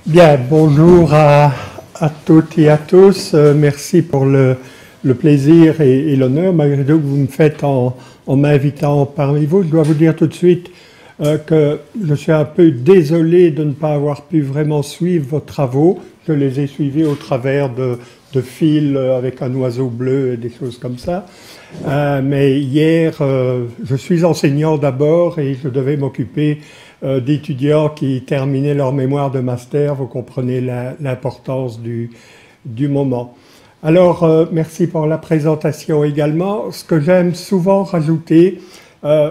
Bien, bonjour à toutes et à tous. Merci pour le plaisir et l'honneur, malgré tout, que vous me faites en m'invitant parmi vous. Je dois vous dire tout de suite que je suis un peu désolé de ne pas avoir pu vraiment suivre vos travaux. Je les ai suivis au travers de fils avec un oiseau bleu et des choses comme ça. Mais hier, je suis enseignant d'abord et je devais m'occuper d'étudiants qui terminaient leur mémoire de master. Vous comprenez l'importance du moment. Alors, merci pour la présentation également. Ce que j'aime souvent rajouter, je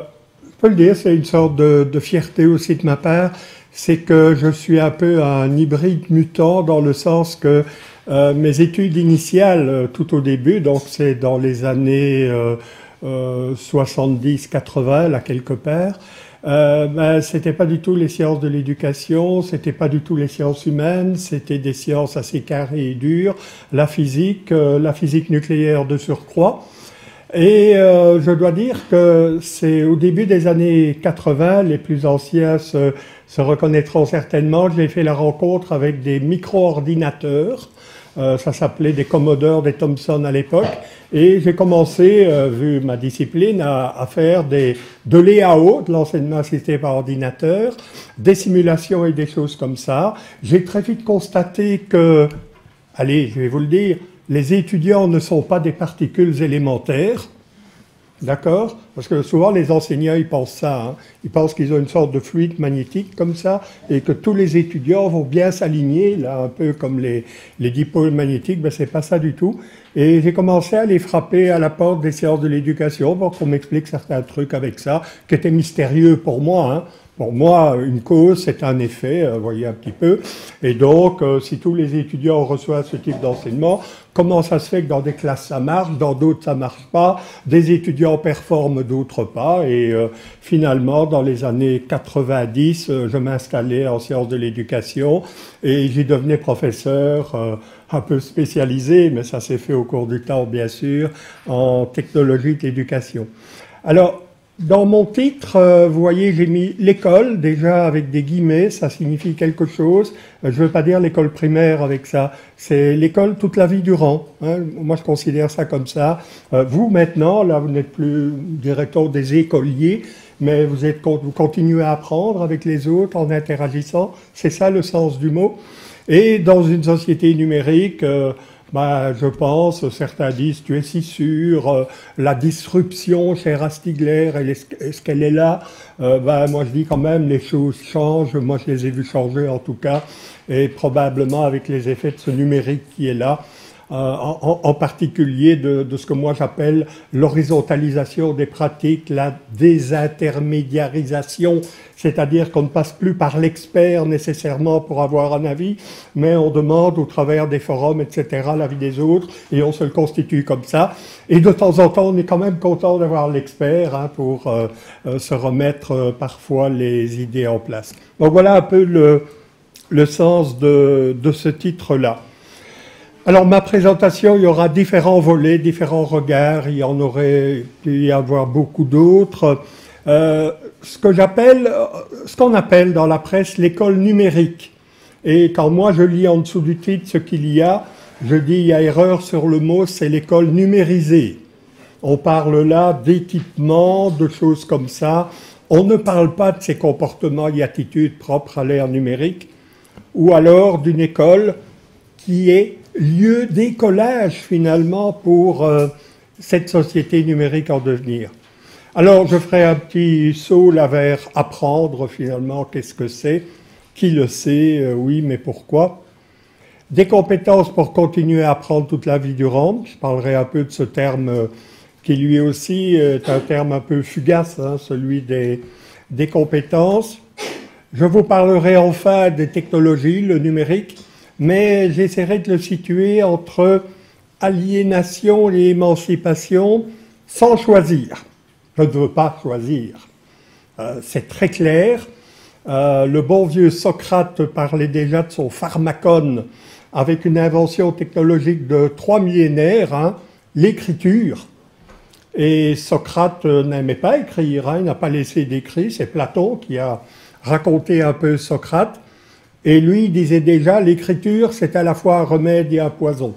peux le dire, c'est une sorte de fierté aussi de ma part, c'est que je suis un peu un hybride mutant dans le sens que mes études initiales, tout au début, donc c'est dans les années 70-80, là quelque part, c'était pas du tout les sciences de l'éducation, c'était pas du tout les sciences humaines, c'était des sciences assez carrées et dures, la physique nucléaire de surcroît. Et je dois dire que c'est au début des années 80, les plus anciens se reconnaîtront certainement, j'ai fait la rencontre avec des micro-ordinateurs. Ça s'appelait des Commodore, des Thomson à l'époque, et j'ai commencé, vu ma discipline, à faire de l'EAO, de l'enseignement assisté par ordinateur, des simulations et des choses comme ça. J'ai très vite constaté que, allez, je vais vous le dire, les étudiants ne sont pas des particules élémentaires, d'accord? Parce que souvent les enseignants ils pensent ça, hein. Ils pensent qu'ils ont une sorte de fluide magnétique comme ça et que tous les étudiants vont bien s'aligner, là un peu comme les dipôles magnétiques, ben c'est pas ça du tout. Et j'ai commencé à les frapper à la porte des sciences de l'éducation pour qu'on m'explique certains trucs avec ça, qui étaient mystérieux pour moi, hein. Pour moi, une cause, c'est un effet, vous voyez un petit peu. Et donc, si tous les étudiants reçoivent ce type d'enseignement, comment ça se fait que dans des classes ça marche, dans d'autres ça marche pas, des étudiants performent, d'autres pas. Et finalement, dans les années 90, je m'installais en sciences de l'éducation et j'y devenais professeur un peu spécialisé, mais ça s'est fait au cours du temps, bien sûr, en technologie de l'éducation. Alors, dans mon titre, vous voyez, j'ai mis l'école, déjà avec des guillemets, ça signifie quelque chose. Je ne veux pas dire l'école primaire avec ça, c'est l'école toute la vie durant, hein. Moi, je considère ça comme ça. Vous, maintenant, là, vous n'êtes plus directeur des écoliers, mais vous continuez à apprendre avec les autres en interagissant. C'est ça le sens du mot. Et dans une société numérique, je pense, certains disent, tu es si sûr, la disruption chez Rastigler, est-ce qu'elle est là? Moi je dis quand même, les choses changent, moi je les ai vues changer en tout cas, et probablement avec les effets de ce numérique qui est là, en particulier de ce que moi j'appelle l'horizontalisation des pratiques, la désintermédiarisation, c'est-à-dire qu'on ne passe plus par l'expert nécessairement pour avoir un avis, mais on demande au travers des forums, etc., l'avis des autres, et on se le constitue comme ça. Et de temps en temps, on est quand même content d'avoir l'expert, hein, pour se remettre parfois les idées en place. Donc voilà un peu le sens de ce titre-là. Alors ma présentation, il y aura différents volets, différents regards, il y en aurait pu y avoir beaucoup d'autres. Ce qu'on appelle dans la presse l'école numérique. Et quand moi je lis en dessous du titre ce qu'il y a, je dis il y a erreur sur le mot, c'est l'école numérisée. On parle là d'équipement, de choses comme ça. On ne parle pas de ces comportements et attitudes propres à l'ère numérique, ou alors d'une école qui est lieu d'écolage finalement pour cette société numérique en devenir. Alors je ferai un petit saut là vers apprendre finalement, qu'est-ce que c'est, qui le sait, oui mais pourquoi. Des compétences pour continuer à apprendre toute la vie durant, je parlerai un peu de ce terme qui lui aussi est un terme un peu fugace, hein, celui des compétences. Je vous parlerai enfin des technologies, le numérique, mais j'essaierai de le situer entre aliénation et émancipation sans choisir. Je ne veux pas choisir. C'est très clair. Le bon vieux Socrate parlait déjà de son pharmacone avec une invention technologique de 3 millénaires, hein, l'écriture. Et Socrate n'aimait pas écrire, hein, il n'a pas laissé d'écrit, c'est Platon qui a raconté un peu Socrate. Et lui disait déjà, l'écriture, c'est à la fois un remède et un poison.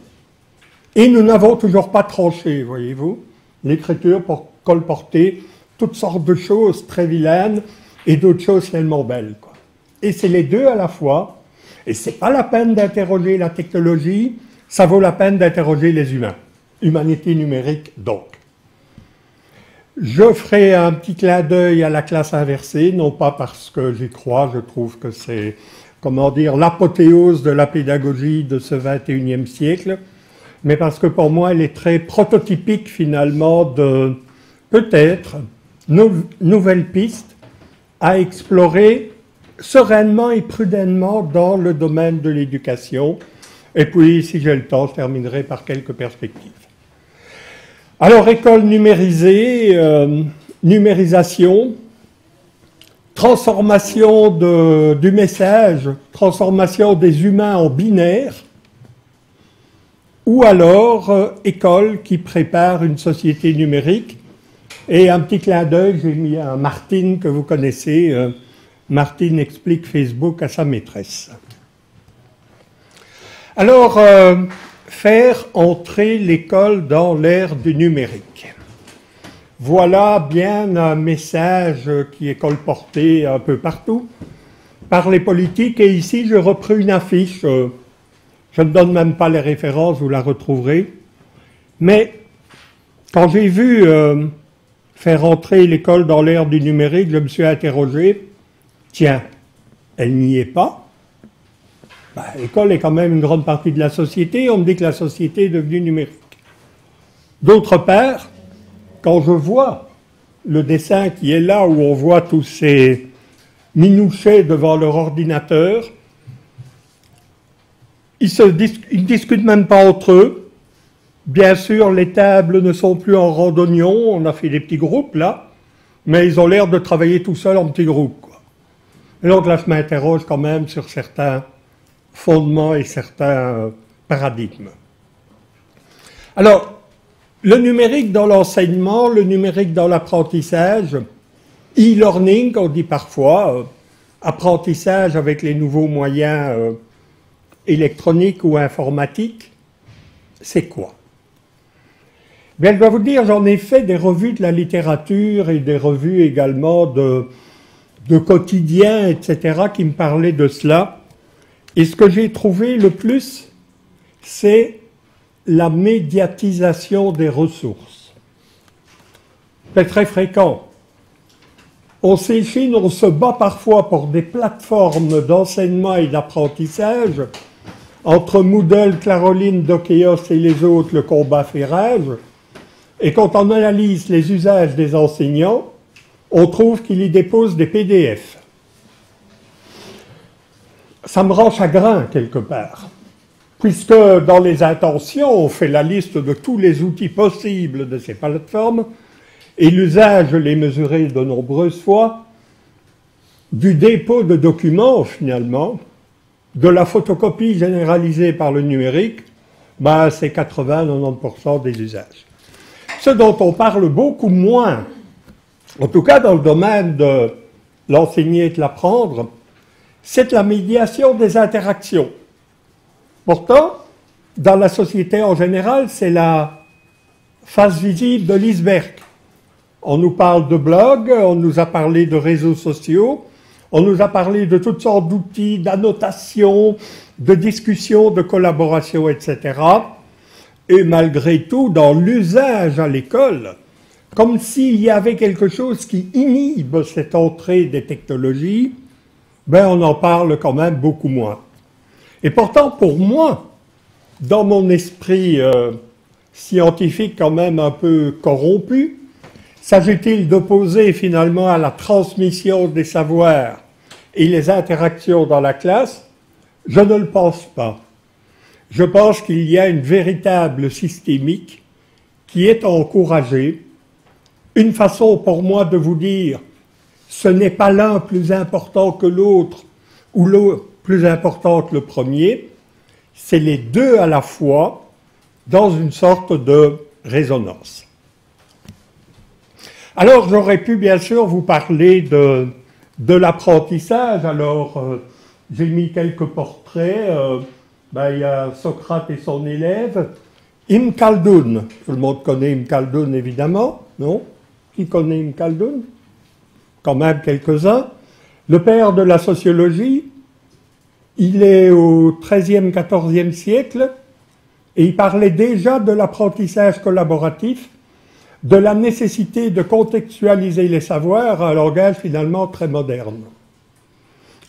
Et nous n'avons toujours pas tranché, voyez-vous. L'écriture pour colporter toutes sortes de choses très vilaines et d'autres choses tellement belles, quoi. Et c'est les deux à la fois. Et c'est pas la peine d'interroger la technologie, ça vaut la peine d'interroger les humains. Humanité numérique, donc. Je ferai un petit clin d'œil à la classe inversée, non pas parce que j'y crois, je trouve que c'est, comment dire, l'apothéose de la pédagogie de ce XXIe siècle, mais parce que pour moi, elle est très prototypique finalement de, peut-être, nouvelles pistes à explorer sereinement et prudemment dans le domaine de l'éducation. Et puis, si j'ai le temps, je terminerai par quelques perspectives. Alors, école numérisée, numérisation, transformation du message, transformation des humains en binaires, ou alors école qui prépare une société numérique. Et un petit clin d'œil, j'ai mis un Martine que vous connaissez. Martine explique Facebook à sa maîtresse. Alors, faire entrer l'école dans l'ère du numérique. Voilà bien un message qui est colporté un peu partout par les politiques. Et ici, je reprends une affiche. Je ne donne même pas les références, vous la retrouverez. Mais quand j'ai vu faire entrer l'école dans l'ère du numérique, je me suis interrogé, tiens, elle n'y est pas. L'école est quand même une grande partie de la société, on me dit que la société est devenue numérique. D'autre part, quand je vois le dessin qui est là, où on voit tous ces minouchets devant leur ordinateur, ils ne discutent même pas entre eux. Bien sûr, les tables ne sont plus en randonnion, on a fait des petits groupes là, mais ils ont l'air de travailler tout seuls en petits groupes, quoi. Et donc là, je m'interroge quand même sur certains fondements et certains paradigmes. Alors, le numérique dans l'enseignement, le numérique dans l'apprentissage, e-learning, on dit parfois, apprentissage avec les nouveaux moyens électroniques ou informatiques, c'est quoi? Bien, je dois vous dire, j'en ai fait des revues de la littérature et des revues également de quotidiens, etc., qui me parlaient de cela. Et ce que j'ai trouvé le plus, c'est la médiatisation des ressources. C'est très fréquent. On s'échine, on se bat parfois pour des plateformes d'enseignement et d'apprentissage. Entre Moodle, Claroline, Dokeos et les autres, le combat fait rage. Et quand on analyse les usages des enseignants, on trouve qu'ils y déposent des PDF. Ça me rend chagrin quelque part, puisque dans les intentions, on fait la liste de tous les outils possibles de ces plateformes, et l'usage, je l'ai mesuré de nombreuses fois, du dépôt de documents finalement, de la photocopie généralisée par le numérique, c'est 80-90% des usages. Ce dont on parle beaucoup moins, en tout cas dans le domaine de l'enseigner et de l'apprendre, c'est la médiation des interactions. Pourtant, dans la société en général, c'est la face visible de l'iceberg. On nous parle de blogs, on nous a parlé de réseaux sociaux, on nous a parlé de toutes sortes d'outils, d'annotation, de discussion, de collaboration, etc. Et malgré tout, dans l'usage à l'école, comme s'il y avait quelque chose qui inhibe cette entrée des technologies, on en parle quand même beaucoup moins. Et pourtant, pour moi, dans mon esprit scientifique quand même un peu corrompu, s'agit-il d'opposer finalement à la transmission des savoirs et les interactions dans la classe? Je ne le pense pas. Je pense qu'il y a une véritable systémique qui est encouragée. Une façon pour moi de vous dire, ce n'est pas l'un plus important que l'autre ou l'autre plus important que le premier, c'est les deux à la fois dans une sorte de résonance. Alors j'aurais pu bien sûr vous parler de l'apprentissage. Alors j'ai mis quelques portraits. Il y a Socrate et son élève. Ibn Khaldun. Tout le monde connaît Ibn Khaldun, évidemment. Non? Qui connaît Ibn Khaldun? Quand même quelques-uns. Le père de la sociologie, il est au XIIIe, XIVe siècle, et il parlait déjà de l'apprentissage collaboratif, de la nécessité de contextualiser les savoirs à un langage finalement très moderne.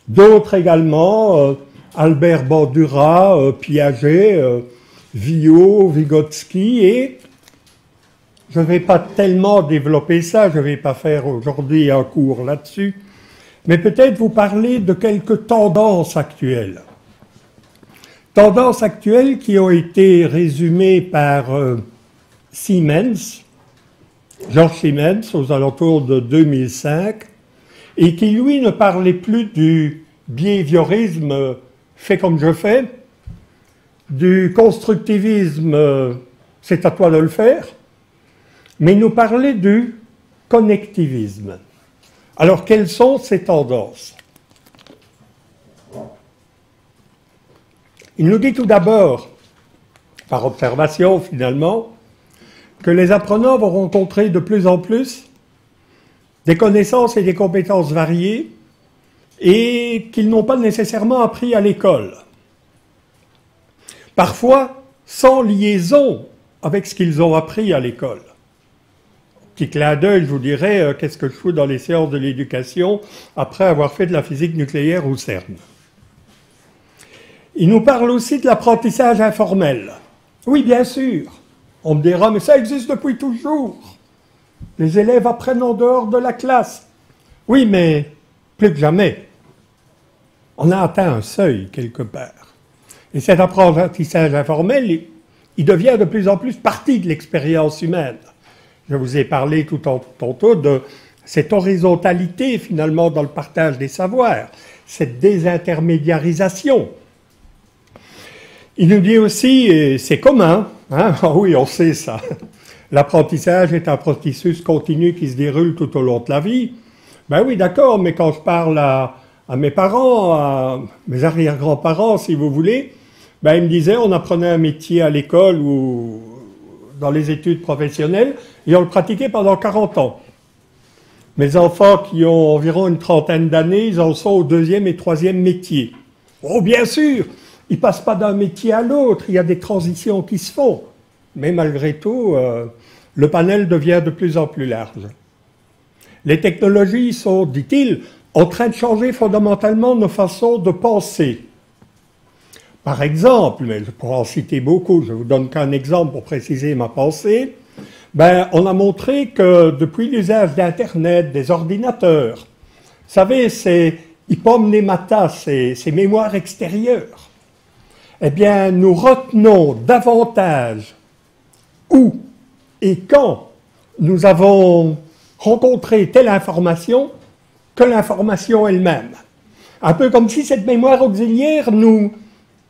D'autres également, Albert Bandura, Piaget, Viau, Vygotsky, et je ne vais pas tellement développer ça, je ne vais pas faire aujourd'hui un cours là-dessus, mais peut-être vous parler de quelques tendances actuelles. Tendances actuelles qui ont été résumées par Siemens, George Siemens, aux alentours de 2005, et qui, lui, ne parlait plus du behaviorisme fait comme je fais, du constructivisme c'est à toi de le faire, mais il nous parlait du connectivisme. Alors, quelles sont ces tendances? Il nous dit tout d'abord, par observation finalement, que les apprenants vont rencontrer de plus en plus des connaissances et des compétences variées et qu'ils n'ont pas nécessairement appris à l'école. Parfois, sans liaison avec ce qu'ils ont appris à l'école. Petit clin d'œil, je vous dirais, qu'est-ce que je fous dans les séances de l'éducation après avoir fait de la physique nucléaire au CERN. Il nous parle aussi de l'apprentissage informel. Oui, bien sûr. On me dira, mais ça existe depuis toujours. Les élèves apprennent en dehors de la classe. Oui, mais plus que jamais. On a atteint un seuil quelque part. Et cet apprentissage informel, il devient de plus en plus partie de l'expérience humaine. Je vous ai parlé tantôt de cette horizontalité finalement dans le partage des savoirs, cette désintermédiarisation. Il nous dit aussi, et c'est commun, hein, oui, on sait ça, l'apprentissage est un processus continu qui se déroule tout au long de la vie. Ben oui, d'accord, mais quand je parle à mes parents, à mes arrière-grands-parents, si vous voulez, ben ils me disaient, on apprenait un métier à l'école ou dans les études professionnelles, et on le pratiquait pendant 40 ans. Mes enfants qui ont environ une trentaine d'années, ils en sont au 2e et 3e métier. Oh, bien sûr, ils ne passent pas d'un métier à l'autre, il y a des transitions qui se font. Mais malgré tout, le panel devient de plus en plus large. Les technologies sont, dit-il, en train de changer fondamentalement nos façons de penser. Par exemple, mais je pourrais en citer beaucoup, je vous donne qu'un exemple pour préciser ma pensée, on a montré que depuis l'usage d'Internet, des ordinateurs, vous savez, ces hypomnémata, ces mémoires extérieures, eh bien, nous retenons davantage où et quand nous avons rencontré telle information que l'information elle-même. Un peu comme si cette mémoire auxiliaire nous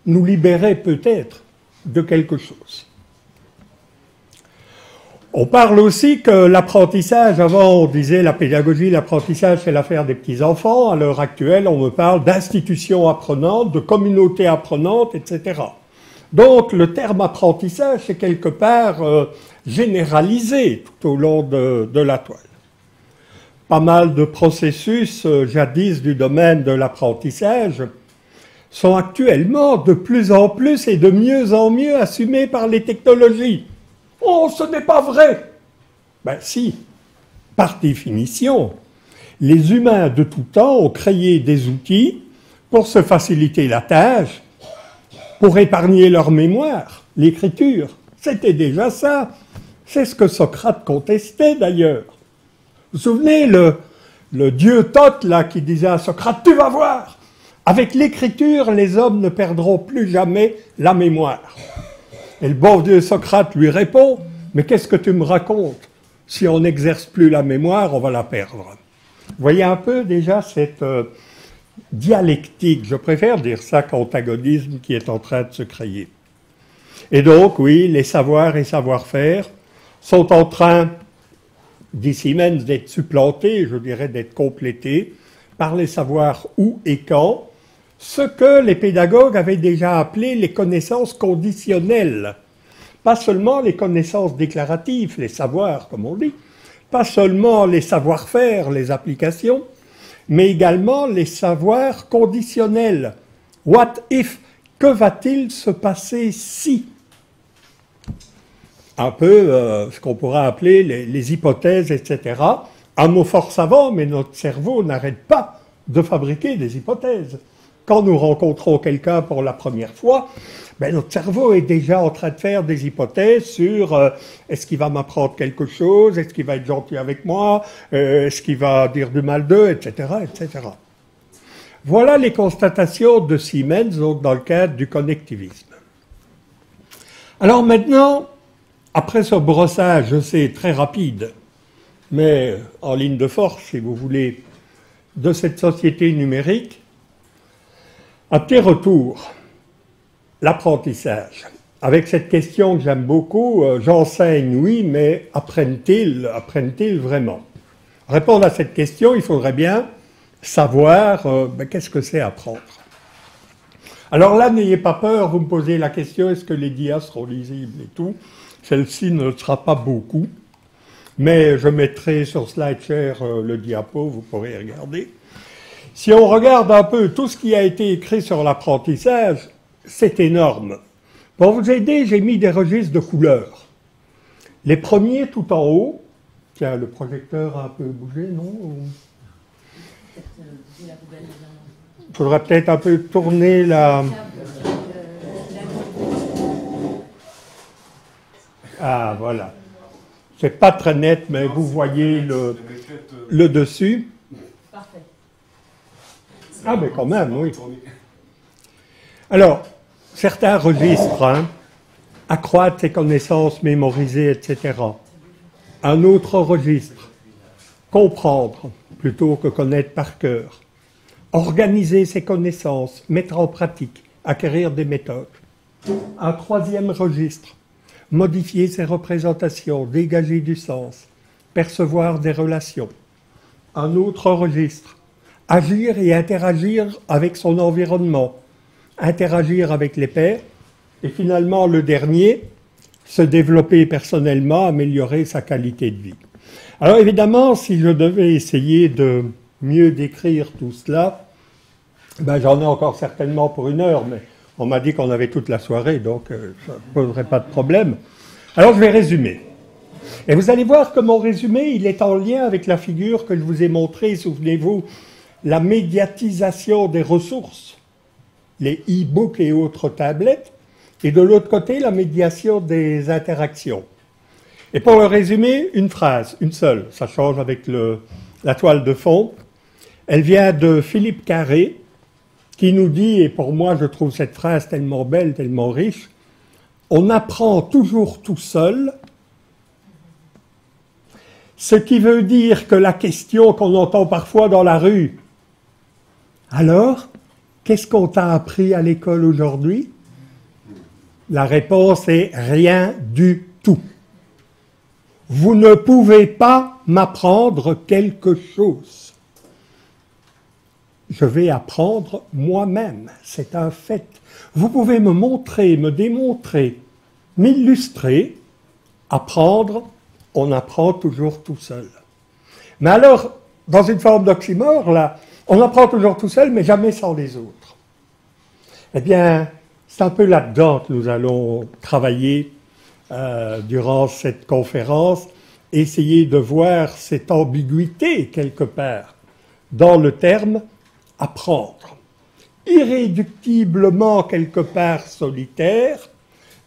libérait peut-être de quelque chose. On parle aussi que l'apprentissage, avant on disait la pédagogie, l'apprentissage c'est l'affaire des petits-enfants, à l'heure actuelle on me parle d'institutions apprenantes, de communautés apprenantes, etc. Donc le terme apprentissage c'est quelque part généralisé tout au long de la toile. Pas mal de processus jadis du domaine de l'apprentissage sont actuellement de plus en plus et de mieux en mieux assumés par les technologies. Oh, ce n'est pas vrai! Ben si, par définition, les humains de tout temps ont créé des outils pour se faciliter la tâche, pour épargner leur mémoire, l'écriture. C'était déjà ça. C'est ce que Socrate contestait d'ailleurs. Vous vous souvenez, le dieu Thoth là, qui disait à Socrate, tu vas voir, avec l'écriture, les hommes ne perdront plus jamais la mémoire. Et le bon dieu Socrate lui répond, mais qu'est-ce que tu me racontes? Si on n'exerce plus la mémoire, on va la perdre. Vous voyez un peu déjà cette dialectique, je préfère dire ça qu'antagonisme qui est en train de se créer. Et donc, oui, les savoirs et savoir-faire sont en train, dit Siemens, d'être supplantés, je dirais d'être complétés, par les savoirs où et quand, ce que les pédagogues avaient déjà appelé les connaissances conditionnelles. Pas seulement les connaissances déclaratives, les savoirs comme on dit, pas seulement les savoir-faire, les applications, mais également les savoirs conditionnels. What if? Que va-t-il se passer si? Un peu ce qu'on pourrait appeler les hypothèses, etc. Un mot fort savant, mais notre cerveau n'arrête pas de fabriquer des hypothèses. Quand nous rencontrons quelqu'un pour la première fois, ben notre cerveau est déjà en train de faire des hypothèses sur est-ce qu'il va m'apprendre quelque chose, est-ce qu'il va être gentil avec moi, est-ce qu'il va dire du mal d'eux, etc., etc. Voilà les constatations de Siemens, donc dans le cadre du connectivisme. Alors maintenant, après ce brossage, je sais, très rapide, mais en ligne de force, si vous voulez, de cette société numérique, un petit retour, l'apprentissage. Avec cette question que j'aime beaucoup, j'enseigne, oui, mais apprennent-ils vraiment? Répondre à cette question, il faudrait bien savoir qu'est-ce que c'est apprendre. Alors là, n'ayez pas peur, vous me posez la question, est-ce que les dias seront lisibles et tout? Celle-ci ne le sera pas beaucoup, mais je mettrai sur SlideShare le diapo, vous pourrez regarder. Si on regarde un peu tout ce qui a été écrit sur l'apprentissage, c'est énorme. Pour vous aider, j'ai mis des registres de couleurs. Les premiers tout en haut, tiens, le projecteur a un peu bougé, non? Il faudra peut-être un peu tourner la... Ah, voilà. C'est pas très net, mais vous voyez le dessus. Parfait. Ah, mais quand même, oui. Alors, certains registres, accroître ses connaissances, mémoriser, etc. Un autre registre, comprendre plutôt que connaître par cœur. Organiser ses connaissances, mettre en pratique, acquérir des méthodes. Un troisième registre, modifier ses représentations, dégager du sens, percevoir des relations. Un autre registre, agir et interagir avec son environnement, interagir avec les pairs, et finalement le dernier, se développer personnellement, améliorer sa qualité de vie. Alors évidemment, si je devais essayer de mieux décrire tout cela, ben j'en ai encore certainement pour 1 heure, mais on m'a dit qu'on avait toute la soirée, donc ça ne poserait pas de problème. Alors je vais résumer. Et vous allez voir que mon résumé, il est en lien avec la figure que je vous ai montrée, souvenez-vous, la médiatisation des ressources, les e-books et autres tablettes, et de l'autre côté, la médiation des interactions. Et pour le résumer, une phrase, une seule, ça change avec la toile de fond. Elle vient de Philippe Carré, qui nous dit, et pour moi je trouve cette phrase tellement belle, tellement riche, on apprend toujours tout seul, ce qui veut dire que la question qu'on entend parfois dans la rue, alors, qu'est-ce qu'on t'a appris à l'école aujourd'hui? La réponse est rien du tout. Vous ne pouvez pas m'apprendre quelque chose. Je vais apprendre moi-même, c'est un fait. Vous pouvez me montrer, me démontrer, m'illustrer, apprendre, on apprend toujours tout seul. Mais alors, dans une forme d'oxymore, là, on apprend toujours tout seul, mais jamais sans les autres. Eh bien, c'est un peu là-dedans que nous allons travailler durant cette conférence, essayer de voir cette ambiguïté quelque part dans le terme apprendre. Irréductiblement quelque part solitaire,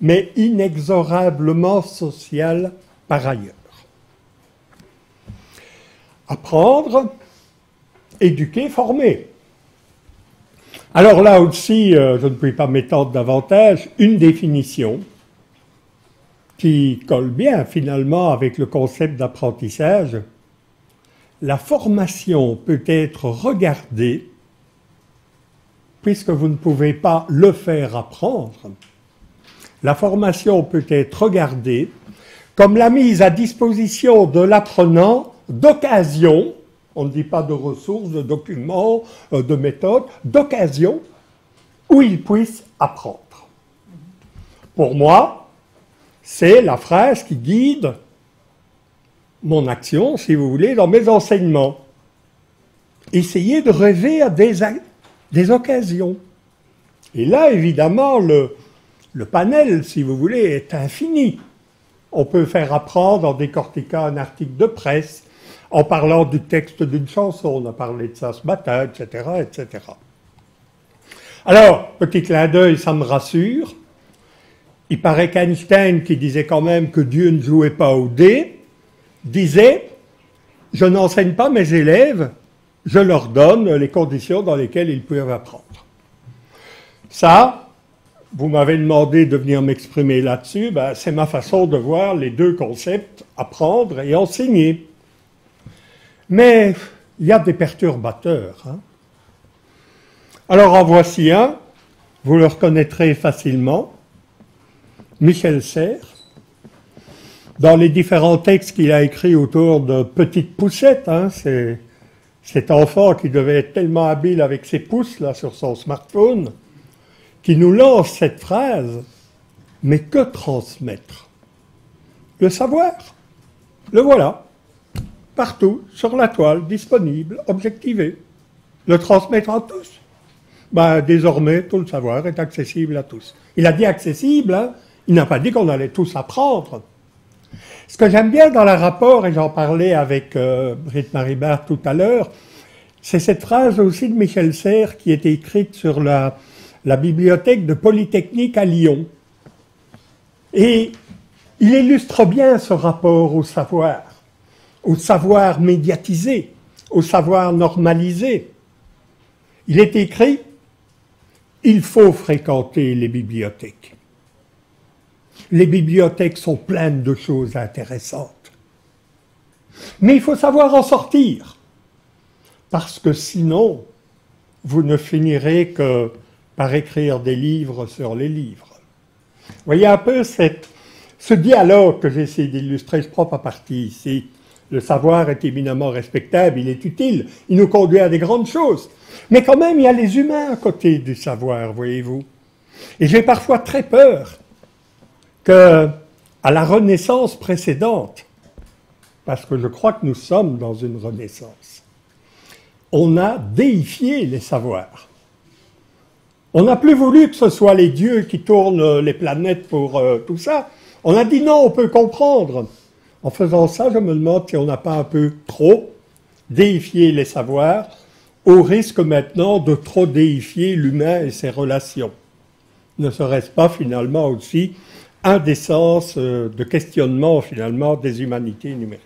mais inexorablement social par ailleurs. Apprendre, éduquer, former. Alors là aussi, je ne peux pas m'étendre davantage, une définition qui colle bien finalement avec le concept d'apprentissage. La formation peut être regardée, puisque vous ne pouvez pas le faire apprendre, la formation peut être regardée comme la mise à disposition de l'apprenant d'occasions, on ne dit pas de ressources, de documents, de méthodes, d'occasions où ils puissent apprendre. Pour moi, c'est la phrase qui guide mon action, si vous voulez, dans mes enseignements. Essayez de rêver à des occasions. Et là, évidemment, le panel, si vous voulez, est infini. On peut faire apprendre en décortiquant un article de presse, en parlant du texte d'une chanson, on a parlé de ça ce matin, etc., etc. Alors, petit clin d'œil, ça me rassure. Il paraît qu'Einstein, qui disait quand même que Dieu ne jouait pas au dé, disait « Je n'enseigne pas mes élèves, je leur donne les conditions dans lesquelles ils peuvent apprendre. » Ça, vous m'avez demandé de venir m'exprimer là-dessus, ben, c'est ma façon de voir les deux concepts, apprendre et enseigner. Mais il y a des perturbateurs. Hein. Alors en voici un, vous le reconnaîtrez facilement, Michel Serres, dans les différents textes qu'il a écrits autour de Petite Poussette, hein, c'est cet enfant qui devait être tellement habile avec ses pouces là, sur son smartphone, qui nous lance cette phrase, mais que transmettre? Le savoir, le voilà, partout, sur la toile, disponible, objectivé. Le transmettre à tous. Ben, désormais, tout le savoir est accessible à tous. Il a dit accessible, hein, il n'a pas dit qu'on allait tous apprendre. Ce que j'aime bien dans le rapport, et j'en parlais avec Britt Maribard tout à l'heure, c'est cette phrase aussi de Michel Serres qui était écrite sur la bibliothèque de Polytechnique à Lyon. Et il illustre bien ce rapport au savoir médiatisé, au savoir normalisé. Il est écrit « Il faut fréquenter les bibliothèques ». Les bibliothèques sont pleines de choses intéressantes. Mais il faut savoir en sortir, parce que sinon, vous ne finirez que par écrire des livres sur les livres. Vous voyez un peu ce dialogue que j'essaie d'illustrer, je prends pas parti ici. Le savoir est éminemment respectable, il est utile, il nous conduit à des grandes choses. Mais quand même, il y a les humains à côté du savoir, voyez-vous. Et j'ai parfois très peur qu'à la Renaissance précédente, parce que je crois que nous sommes dans une Renaissance, on a déifié les savoirs. On n'a plus voulu que ce soit les dieux qui tournent les planètes pour tout ça. On a dit non, on peut comprendre. En faisant ça, je me demande si on n'a pas un peu trop déifié les savoirs, au risque maintenant de trop déifier l'humain et ses relations. Ne serait-ce pas finalement aussi un des sens de questionnement finalement des humanités numériques.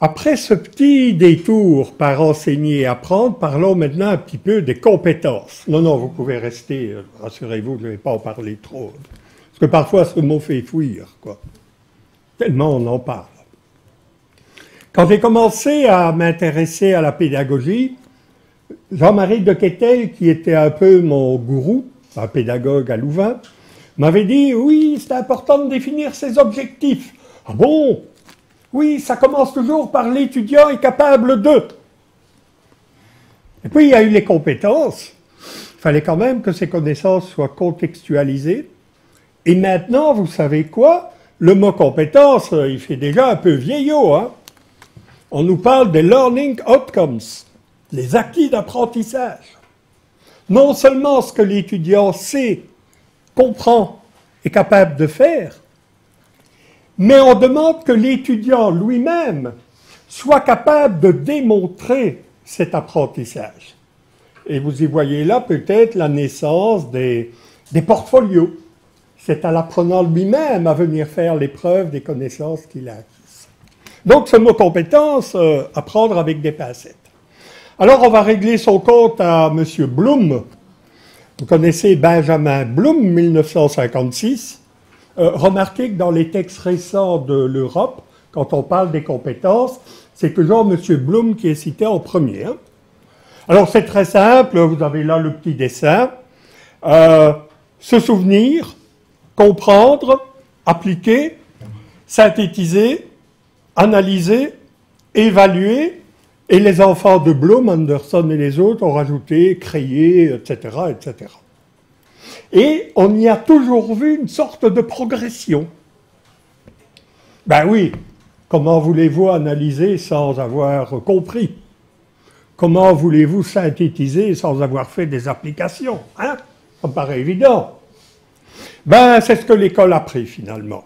Après ce petit détour par enseigner et apprendre, parlons maintenant un petit peu des compétences. Non, vous pouvez rester, rassurez-vous, je ne vais pas en parler trop. Parce que parfois ce mot fait fuir, quoi. Tellement on en parle. Quand j'ai commencé à m'intéresser à la pédagogie, Jean-Marie de Quetel, qui était un peu mon gourou, un pédagogue à Louvain, m'avait dit « Oui, c'est important de définir ses objectifs. » Ah bon? Oui, ça commence toujours par l'étudiant est capable de. Et puis il y a eu les compétences. Il fallait quand même que ces connaissances soient contextualisées. Et maintenant, vous savez quoi? Le mot compétence, il fait déjà un peu vieillot, hein? On nous parle des learning outcomes, les acquis d'apprentissage. Non seulement ce que l'étudiant sait, comprend, est capable de faire, mais on demande que l'étudiant lui-même soit capable de démontrer cet apprentissage. Et vous y voyez là peut-être la naissance des portfolios. C'est à l'apprenant lui-même à venir faire l'épreuve des connaissances qu'il a acquises. Donc ce mot compétence, à prendre avec des pincettes. Alors on va régler son compte à M. Bloom. Vous connaissez Benjamin Bloom, 1956. Remarquez que dans les textes récents de l'Europe, quand on parle des compétences, c'est toujours M. Bloom qui est cité en premier. Hein. Alors c'est très simple, vous avez là le petit dessin. Se souvenir, comprendre, appliquer, synthétiser, analyser, évaluer, Et les enfants de Bloom, Anderson et les autres ont rajouté créer, etc., etc. Et on y a toujours vu une sorte de progression. Ben oui, comment voulez-vous analyser sans avoir compris? Comment voulez-vous synthétiser sans avoir fait des applications, hein? Ça me paraît évident. Ben, c'est ce que l'école a pris finalement.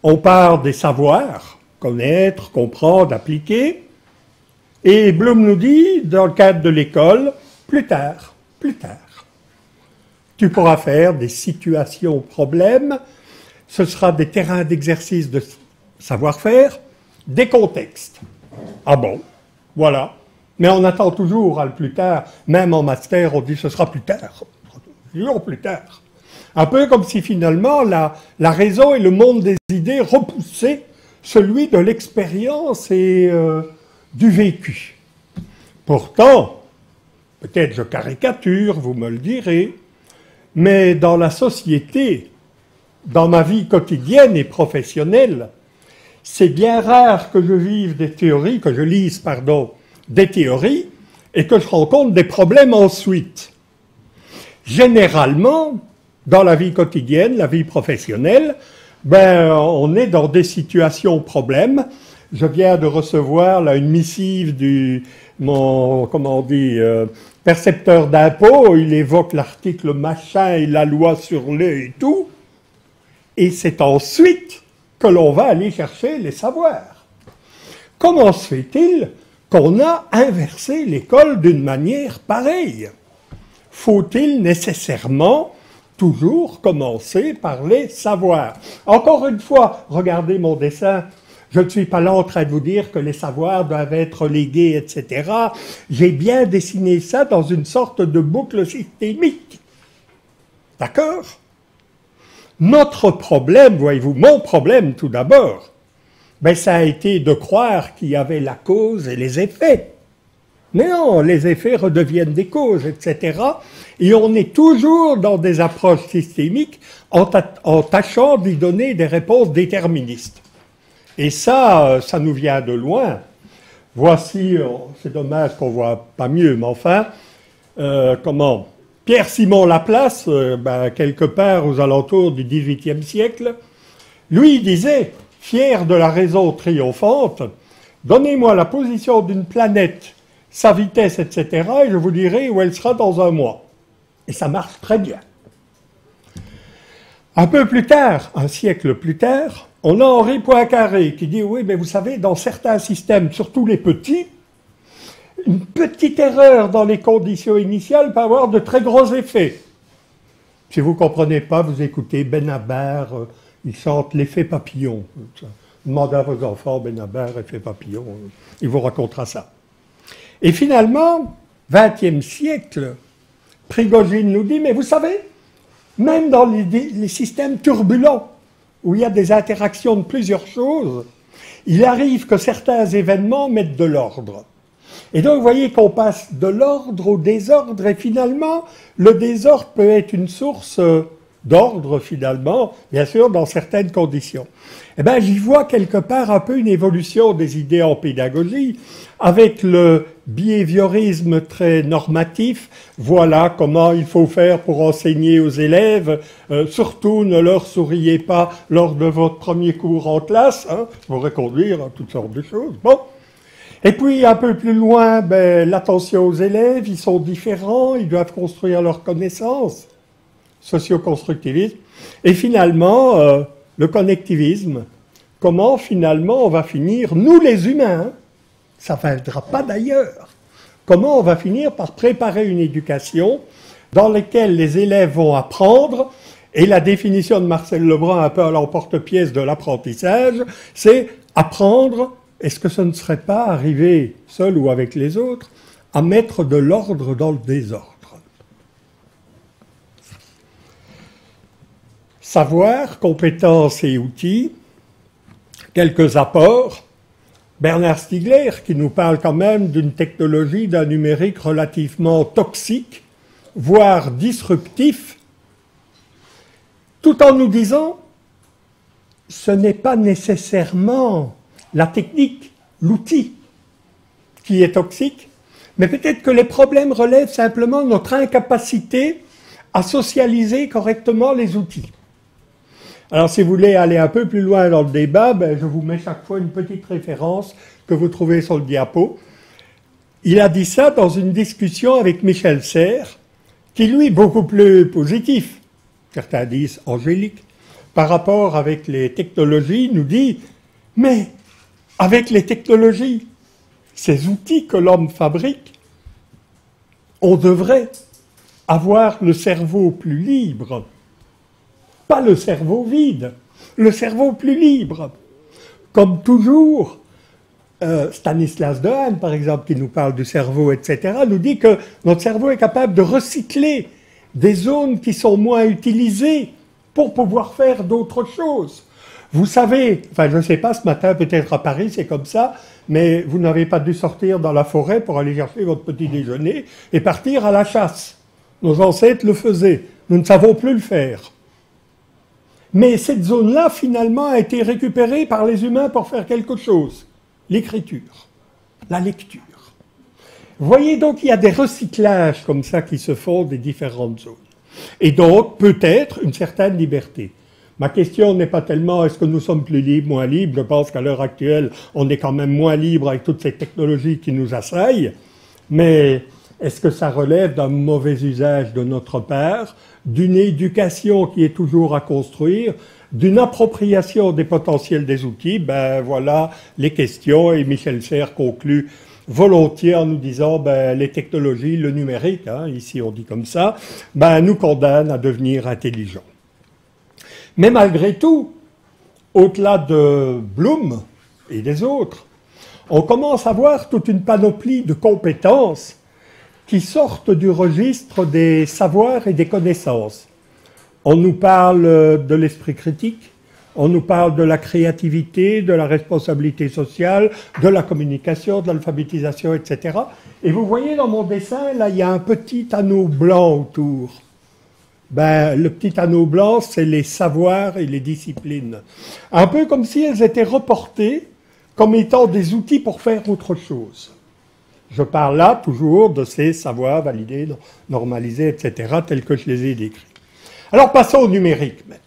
On part des savoirs, connaître, comprendre, appliquer, et Bloom nous dit, dans le cadre de l'école, plus tard, tu pourras faire des situations problèmes, ce sera des terrains d'exercice de savoir-faire, des contextes. Ah bon, voilà. Mais on attend toujours à le plus tard, même en master, on dit ce sera plus tard, toujours plus tard. Un peu comme si finalement la raison et le monde des idées repoussaient celui de l'expérience et du vécu. Pourtant, peut-être je caricature, vous me le direz, mais dans la société, dans ma vie quotidienne et professionnelle, c'est bien rare que je vive des théories, que je lise, pardon, des théories, et que je rencontre des problèmes ensuite. Généralement, dans la vie quotidienne, la vie professionnelle, ben, on est dans des situations problèmes. Je viens de recevoir là, une missive du percepteur d'impôts. Il évoque l'article machin et la loi sur les et tout. Et c'est ensuite que l'on va aller chercher les savoirs. Comment se fait-il qu'on a inversé l'école d'une manière pareille? Faut-il nécessairement toujours commencer par les savoirs? Encore une fois, regardez mon dessin. Je ne suis pas là en train de vous dire que les savoirs doivent être légués, etc. J'ai bien dessiné ça dans une sorte de boucle systémique. D'accord? Notre problème, voyez-vous, mon problème tout d'abord, ben, ça a été de croire qu'il y avait la cause et les effets. Mais non, les effets redeviennent des causes, etc. Et on est toujours dans des approches systémiques en tâchant d'y donner des réponses déterministes. Et ça nous vient de loin. Voici, c'est dommage qu'on ne voit pas mieux, mais enfin, Pierre-Simon Laplace, quelque part aux alentours du XVIIIe siècle, lui disait, fier de la raison triomphante, donnez-moi la position d'une planète, sa vitesse, etc., et je vous dirai où elle sera dans un mois. Et ça marche très bien. Un peu plus tard, un siècle plus tard, on a Henri Poincaré qui dit, oui, mais vous savez, dans certains systèmes, surtout les petits, une petite erreur dans les conditions initiales peut avoir de très gros effets. Si vous ne comprenez pas, vous écoutez Benabar, il chante l'effet papillon. Demandez à vos enfants, Benabar, effet papillon, il vous racontera ça. Et finalement, XXe siècle, Prigogine nous dit, mais vous savez, même dans les systèmes turbulents, où il y a des interactions de plusieurs choses, il arrive que certains événements mettent de l'ordre. Et donc, vous voyez qu'on passe de l'ordre au désordre, et finalement, le désordre peut être une source d'ordre, finalement, bien sûr, dans certaines conditions. Eh bien, j'y vois quelque part un peu une évolution des idées en pédagogie, avec le behaviorisme très normatif. Voilà comment il faut faire pour enseigner aux élèves. Surtout, ne leur souriez pas lors de votre premier cours en classe. Hein, vous pourrez conduire à toutes sortes de choses. Bon. Et puis, un peu plus loin, l'attention aux élèves, ils sont différents, ils doivent construire leurs connaissances. Socio-constructivisme. Et finalement, le connectivisme. Comment, finalement, on va finir, nous les humains, ça ne viendra pas d'ailleurs, comment on va finir par préparer une éducation dans laquelle les élèves vont apprendre, et la définition de Marcel Lebrun, un peu à l'emporte-pièce de l'apprentissage, c'est apprendre, est-ce que ce ne serait pas arriver, seul ou avec les autres, à mettre de l'ordre dans le désordre? Savoir, compétences et outils, quelques apports. Bernard Stiegler, qui nous parle quand même d'une technologie, d'un numérique relativement toxique, voire disruptif, tout en nous disant, ce n'est pas nécessairement la technique, l'outil qui est toxique, mais peut-être que les problèmes relèvent simplement de notre incapacité à socialiser correctement les outils. Alors si vous voulez aller un peu plus loin dans le débat, je vous mets chaque fois une petite référence que vous trouvez sur le diapo. Il a dit ça dans une discussion avec Michel Serres, qui lui est beaucoup plus positif, certains disent angélique, par rapport avec les technologies, nous dit « Mais avec les technologies, ces outils que l'homme fabrique, on devrait avoir le cerveau plus libre. Pas le cerveau vide, le cerveau plus libre. » Comme toujours, Stanislas Dehaene, par exemple, qui nous parle du cerveau, etc., nous dit que notre cerveau est capable de recycler des zones qui sont moins utilisées pour pouvoir faire d'autres choses. Vous savez, enfin je ne sais pas, ce matin peut-être à Paris c'est comme ça, mais vous n'avez pas dû sortir dans la forêt pour aller chercher votre petit déjeuner et partir à la chasse. Nos ancêtres le faisaient, nous ne savons plus le faire. Mais cette zone-là, finalement, a été récupérée par les humains pour faire quelque chose. L'écriture, la lecture. Vous voyez donc, il y a des recyclages comme ça qui se font des différentes zones. Et donc, peut-être une certaine liberté. Ma question n'est pas tellement est-ce que nous sommes plus libres, moins libres. Je pense qu'à l'heure actuelle, on est quand même moins libre avec toutes ces technologies qui nous assaillent. Mais est-ce que ça relève d'un mauvais usage de notre part, d'une éducation qui est toujours à construire, d'une appropriation des potentiels des outils? Voilà les questions, et Michel Serres conclut volontiers en nous disant les technologies, le numérique, ici on dit comme ça, nous condamnent à devenir intelligents. Mais malgré tout, au-delà de Bloom et des autres, on commence à voir toute une panoplie de compétences qui sortent du registre des savoirs et des connaissances. On nous parle de l'esprit critique, on nous parle de la créativité, de la responsabilité sociale, de la communication, de l'alphabétisation, etc. Et vous voyez dans mon dessin, là, il y a un petit anneau blanc autour. Le petit anneau blanc, c'est les savoirs et les disciplines. Un peu comme si elles étaient reportées comme étant des outils pour faire autre chose. Je parle là toujours de ces savoirs validés, normalisés, etc., tels que je les ai décrits. Alors passons au numérique maintenant.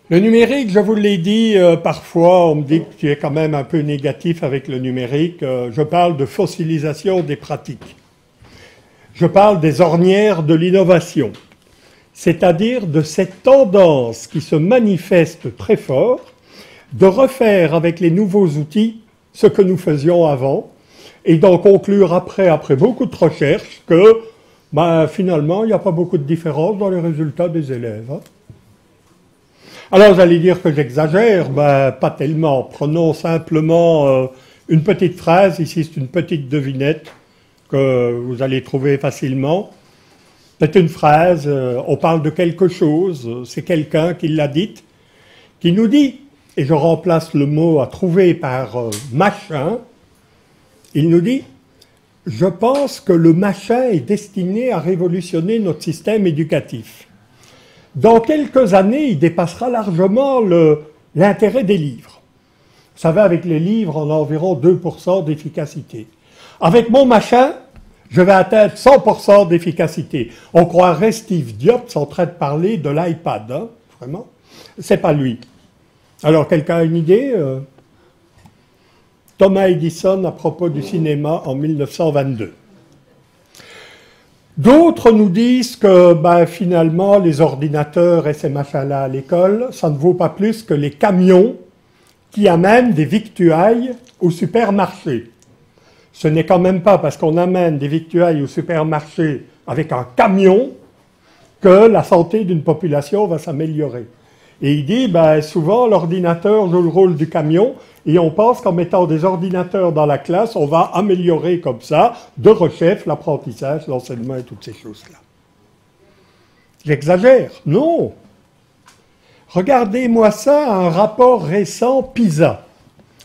Le numérique, je vous l'ai dit, parfois on me dit que tu es quand même un peu négatif avec le numérique. Je parle de fossilisation des pratiques. Je parle des ornières de l'innovation, c'est-à-dire de cette tendance qui se manifeste très fort de refaire avec les nouveaux outils ce que nous faisions avant et d'en conclure après beaucoup de recherches que finalement il n'y a pas beaucoup de différence dans les résultats des élèves. Alors vous allez dire que j'exagère, pas tellement. Prenons simplement une petite phrase, ici c'est une petite devinette que vous allez trouver facilement. C'est une phrase, on parle de quelque chose, c'est quelqu'un qui l'a dite, qui nous dit, et je remplace le mot à trouver par machin, il nous dit « Je pense que le machin est destiné à révolutionner notre système éducatif. Dans quelques années, il dépassera largement l'intérêt des livres. Vous savez, avec les livres, on a environ 2% d'efficacité. Avec mon machin, je vais atteindre 100% d'efficacité. » On croirait Steve Jobs en train de parler de l'iPad, vraiment. C'est pas lui. Alors, quelqu'un a une idée? Thomas Edison à propos du cinéma en 1922. D'autres nous disent que finalement, les ordinateurs et ces machins-là à l'école, ça ne vaut pas plus que les camions qui amènent des victuailles au supermarché. Ce n'est quand même pas parce qu'on amène des victuailles au supermarché avec un camion que la santé d'une population va s'améliorer. Et il dit, souvent l'ordinateur joue le rôle du camion et on pense qu'en mettant des ordinateurs dans la classe, on va améliorer comme ça, de rechef, l'apprentissage, l'enseignement et toutes ces choses-là. J'exagère? Non. Regardez-moi ça, un rapport récent PISA.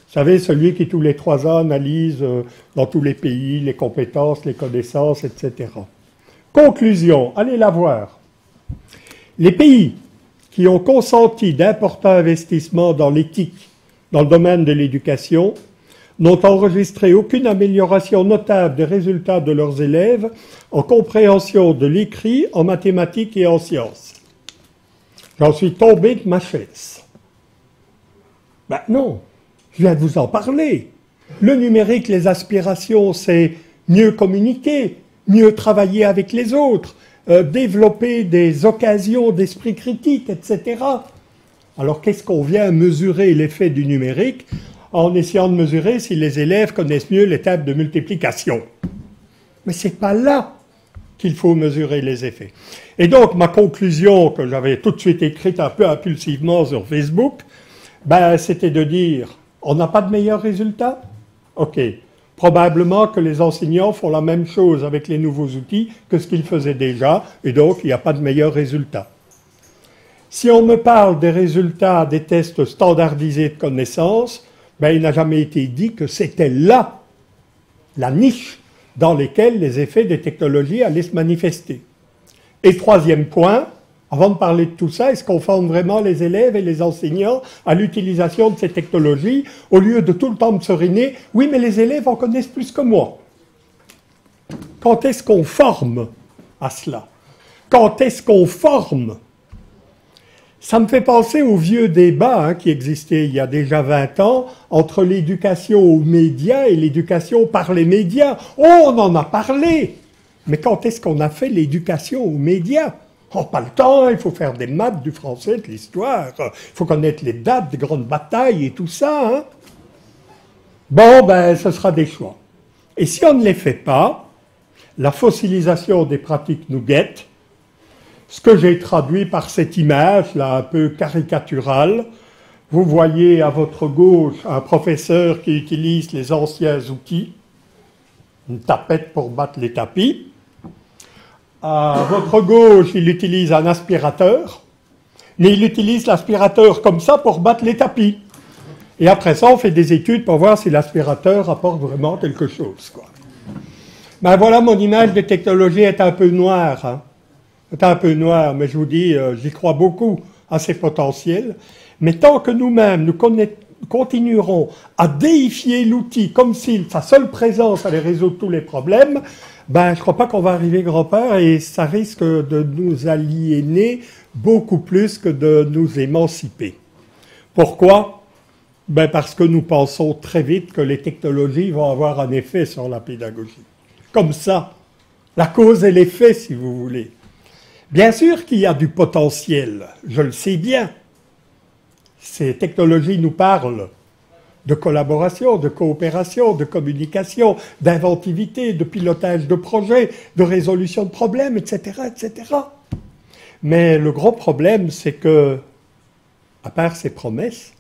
Vous savez, celui qui tous les 3 ans analyse dans tous les pays les compétences, les connaissances, etc. Conclusion, allez la voir. Les pays qui ont consenti d'importants investissements dans l'éthique, dans le domaine de l'éducation, n'ont enregistré aucune amélioration notable des résultats de leurs élèves en compréhension de l'écrit, en mathématiques et en sciences. J'en suis tombé de ma chaise. Ben non, je viens de vous en parler. Le numérique, les aspirations, c'est mieux communiquer, mieux travailler avec les autres, développer des occasions d'esprit critique, etc. Alors qu'est-ce qu'on vient mesurer l'effet du numérique en essayant de mesurer si les élèves connaissent mieux les tables de multiplication? Mais ce n'est pas là qu'il faut mesurer les effets. Et donc ma conclusion, que j'avais tout de suite écrite un peu impulsivement sur Facebook, ben, c'était de dire, on n'a pas de meilleurs résultats? Ok. Probablement que les enseignants font la même chose avec les nouveaux outils que ce qu'ils faisaient déjà, et donc il n'y a pas de meilleurs résultats. Si on me parle des résultats des tests standardisés de connaissances, ben, il n'a jamais été dit que c'était là la niche dans laquelle les effets des technologies allaient se manifester. Et troisième point, avant de parler de tout ça, est-ce qu'on forme vraiment les élèves et les enseignants à l'utilisation de ces technologies au lieu de tout le temps me seriner, oui mais les élèves en connaissent plus que moi. Quand est-ce qu'on forme à cela? Quand est-ce qu'on forme? Ça me fait penser au vieux débat qui existait il y a déjà 20 ans entre l'éducation aux médias et l'éducation par les médias. Oh, on en a parlé! Mais quand est-ce qu'on a fait l'éducation aux médias? Oh, pas le temps, il faut faire des maths, du français, de l'histoire, il faut connaître les dates des grandes batailles et tout ça. Hein? Bon, ben, ce sera des choix. Et si on ne les fait pas, la fossilisation des pratiques nous guette. Ce que j'ai traduit par cette image, là, un peu caricaturale, vous voyez à votre gauche un professeur qui utilise les anciens outils, une tapette pour battre les tapis. À votre gauche, il utilise un aspirateur, mais il utilise l'aspirateur comme ça pour battre les tapis. Et après ça, on fait des études pour voir si l'aspirateur apporte vraiment quelque chose, quoi. Ben voilà, mon image des technologies est un peu noire. Hein. C'est un peu noire, mais je vous dis, j'y crois beaucoup à ces potentiels. Mais tant que nous-mêmes, nous continuerons à déifier l'outil comme si sa seule présence allait résoudre tous les problèmes, ben, je ne crois pas qu'on va arriver grand-père et ça risque de nous aliéner beaucoup plus que de nous émanciper. Pourquoi? Ben, parce que nous pensons très vite que les technologies vont avoir un effet sur la pédagogie. Comme ça, la cause et l'effet, si vous voulez. Bien sûr qu'il y a du potentiel, je le sais bien. Ces technologies nous parlent de collaboration, de coopération, de communication, d'inventivité, de pilotage de projets, de résolution de problèmes, etc., etc. Mais le gros problème, c'est que, à part ces promesses,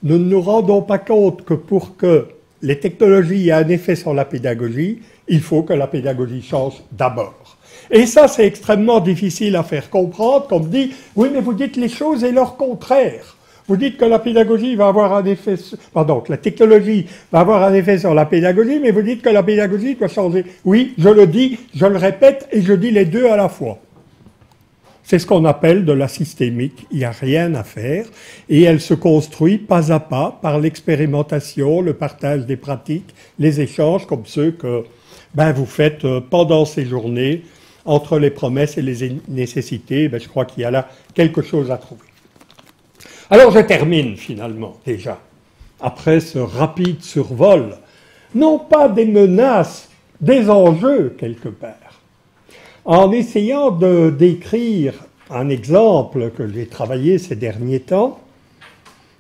nous ne nous rendons pas compte que pour que les technologies aient un effet sur la pédagogie, il faut que la pédagogie change d'abord. Et ça, c'est extrêmement difficile à faire comprendre, qu'on me dit, oui, mais vous dites les choses et leur contraire. Vous dites que la pédagogie va avoir un effet, pardon, que la technologie va avoir un effet sur la pédagogie, mais vous dites que la pédagogie doit changer. Oui, je le dis, je le répète, et je dis les deux à la fois. C'est ce qu'on appelle de la systémique, il n'y a rien à faire, et elle se construit pas à pas par l'expérimentation, le partage des pratiques, les échanges comme ceux que ben, vous faites pendant ces journées, entre les promesses et les nécessités, ben, je crois qu'il y a là quelque chose à trouver. Alors je termine finalement déjà, après ce rapide survol, non pas des menaces, des enjeux quelque part, en essayant de décrire un exemple que j'ai travaillé ces derniers temps,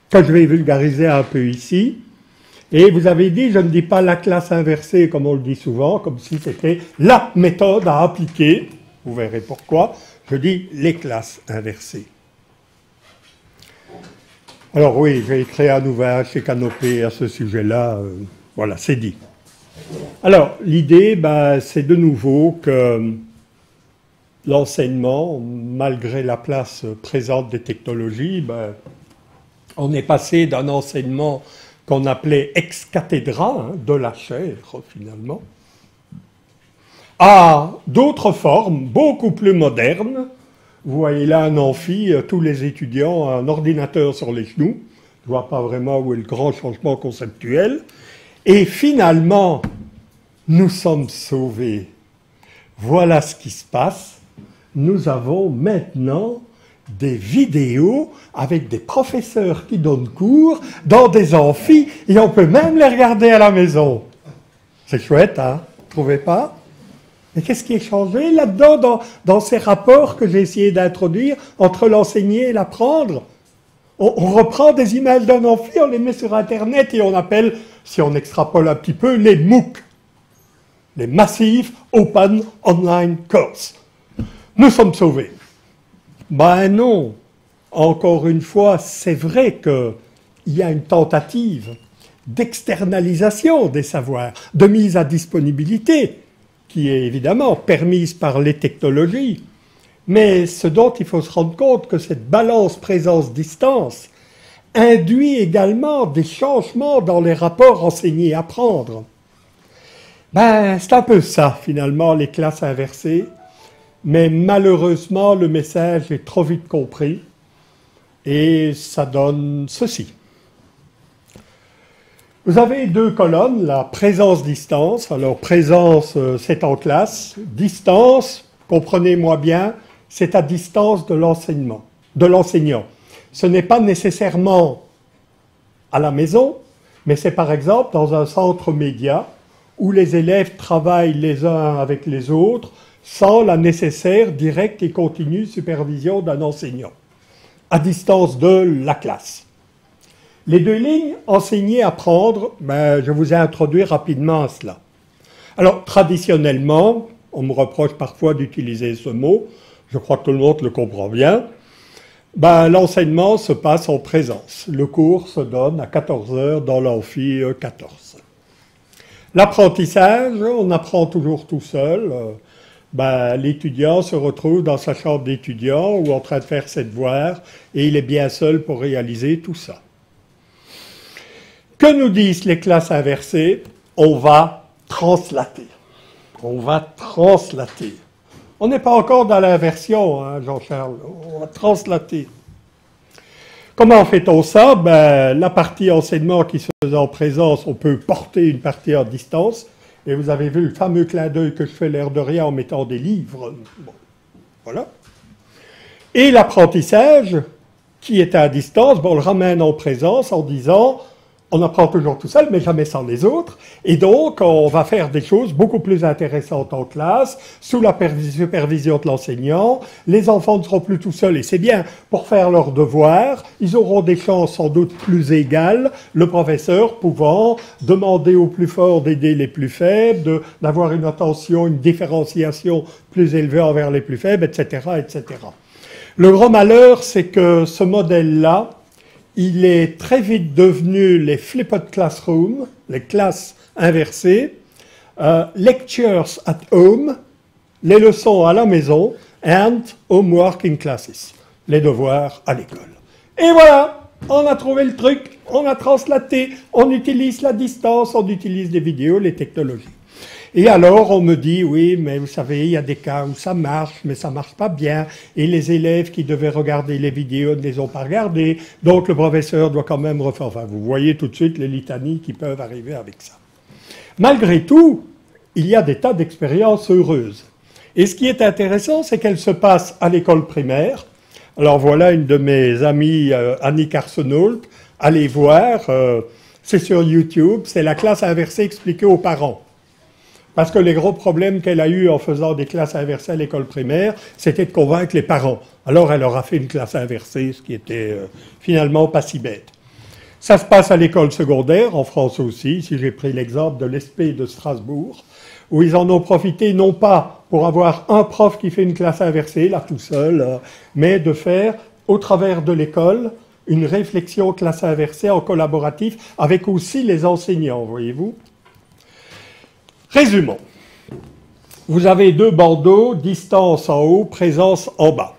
que je vais vulgariser un peu ici, et vous avez dit, je ne dis pas la classe inversée comme on le dit souvent, comme si c'était la méthode à appliquer, vous verrez pourquoi, je dis les classes inversées. Alors oui, j'ai écrit un ouvrage chez Canopé à ce sujet-là, voilà, c'est dit. Alors, l'idée, ben, c'est de nouveau que l'enseignement, malgré la place présente des technologies, ben, on est passé d'un enseignement qu'on appelait ex cathedra, de la chair finalement, à d'autres formes beaucoup plus modernes. Vous voyez là un amphi, tous les étudiants, un ordinateur sur les genoux. Je ne vois pas vraiment où est le grand changement conceptuel. Et finalement, nous sommes sauvés. Voilà ce qui se passe. Nous avons maintenant des vidéos avec des professeurs qui donnent cours dans des amphis et on peut même les regarder à la maison. C'est chouette, hein? Vous trouvez pas? Mais qu'est-ce qui est changé là-dedans dans ces rapports que j'ai essayé d'introduire entre l'enseigner et l'apprendre? On reprend des images d'un amphi, on les met sur Internet et on appelle, si on extrapole un petit peu, les MOOC, les Massive Open Online Courses. Nous sommes sauvés. Ben non, encore une fois, c'est vrai qu'il y a une tentative d'externalisation des savoirs, de mise à disponibilité, qui est évidemment permise par les technologies. Mais ce dont il faut se rendre compte, que cette balance présence-distance induit également des changements dans les rapports enseigner-apprendre. Ben, c'est un peu ça, finalement, les classes inversées. Mais malheureusement, le message est trop vite compris et ça donne ceci. Vous avez deux colonnes, la présence-distance. Alors, présence, c'est en classe. Distance, comprenez-moi bien, c'est à distance de l'enseignement, de l'enseignant. Ce n'est pas nécessairement à la maison, mais c'est par exemple dans un centre média où les élèves travaillent les uns avec les autres sans la nécessaire, directe et continue supervision d'un enseignant, à distance de la classe. Les deux lignes, enseigner, apprendre, je vous ai introduit rapidement à cela. Alors, traditionnellement, on me reproche parfois d'utiliser ce mot, je crois que tout le monde le comprend bien, l'enseignement se passe en présence. Le cours se donne à 14 heures dans l'amphi 14. L'apprentissage, on apprend toujours tout seul. L'étudiant se retrouve dans sa chambre d'étudiant ou en train de faire ses devoirs et il est bien seul pour réaliser tout ça. Que nous disent les classes inversées? On va translater. On va translater. On n'est pas encore dans l'inversion, hein, Jean-Charles. On va translater. Comment fait-on ça? La partie enseignement qui se faisait en présence, on peut porter une partie en distance. Et vous avez vu le fameux clin d'œil que je fais l'air de rien en mettant des livres. Bon, voilà. Et l'apprentissage, qui est à distance, on le ramène en présence en disant on apprend toujours tout seul, mais jamais sans les autres. Et donc, on va faire des choses beaucoup plus intéressantes en classe, sous la supervision de l'enseignant. Les enfants ne seront plus tout seuls, et c'est bien, pour faire leurs devoirs. Ils auront des chances sans doute plus égales, le professeur pouvant demander aux plus forts d'aider les plus faibles, d'avoir une attention, une différenciation plus élevée envers les plus faibles, etc., etc. Le grand malheur, c'est que ce modèle-là, il est très vite devenu les flipped classrooms, les classes inversées, lectures at home, les leçons à la maison, and homework in classes, les devoirs à l'école. Et voilà, on a trouvé le truc, on a translaté, on utilise la distance, on utilise les vidéos, les technologies. Et alors, on me dit, oui, mais vous savez, il y a des cas où ça marche, mais ça marche pas bien, et les élèves qui devaient regarder les vidéos ne les ont pas regardées, donc le professeur doit quand même refaire. Enfin, vous voyez tout de suite les litanies qui peuvent arriver avec ça. Malgré tout, il y a des tas d'expériences heureuses. Et ce qui est intéressant, c'est qu'elles se passent à l'école primaire. Alors voilà une de mes amies, Annie Carsenault, allez voir, c'est sur YouTube, c'est la classe inversée expliquée aux parents. Parce que les gros problèmes qu'elle a eus en faisant des classes inversées à l'école primaire, c'était de convaincre les parents. Alors elle leur a fait une classe inversée, ce qui était finalement pas si bête. Ça se passe à l'école secondaire, en France aussi, si j'ai pris l'exemple de l'ESP de Strasbourg, où ils en ont profité non pas pour avoir un prof qui fait une classe inversée, là tout seul, mais de faire, au travers de l'école, une réflexion classe inversée en collaboratif avec aussi les enseignants, voyez-vous. Résumons. Vous avez deux bandeaux, distance en haut, présence en bas.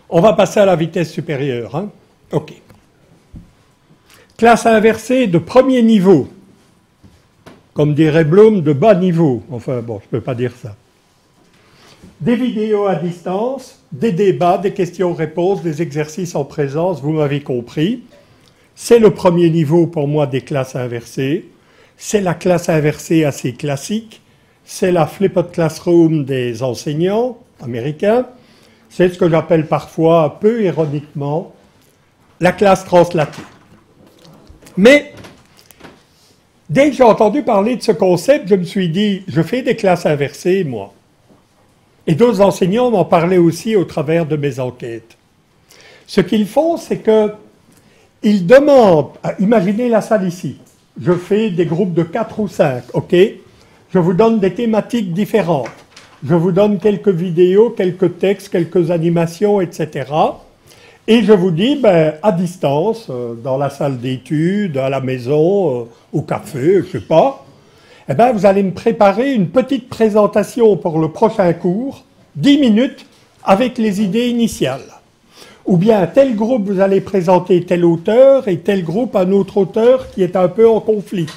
On va passer à la vitesse supérieure. Hein? OK. Classe inversée de premier niveau. Comme dirait Bloom, de bas niveau. Enfin, bon, je ne peux pas dire ça. Des vidéos à distance, des débats, des questions-réponses, des exercices en présence, vous m'avez compris. C'est le premier niveau pour moi des classes inversées. c'est la classe inversée assez classique, c'est la flipped classroom des enseignants américains, c'est ce que j'appelle parfois, un peu ironiquement, la classe translatée. Mais, dès que j'ai entendu parler de ce concept, je me suis dit, je fais des classes inversées, moi. Et d'autres enseignants m'en parlaient aussi au travers de mes enquêtes. Ce qu'ils font, c'est qu'ils demandent, imaginez la salle ici, je fais des groupes de 4 ou 5, ok? Je vous donne des thématiques différentes. Je vous donne quelques vidéos, quelques textes, quelques animations, etc. Et je vous dis, à distance, dans la salle d'études, à la maison, au café, je ne sais pas, vous allez me préparer une petite présentation pour le prochain cours, 10 minutes, avec les idées initiales. Ou bien, tel groupe, vous allez présenter tel auteur, et tel groupe, un autre auteur qui est un peu en conflit.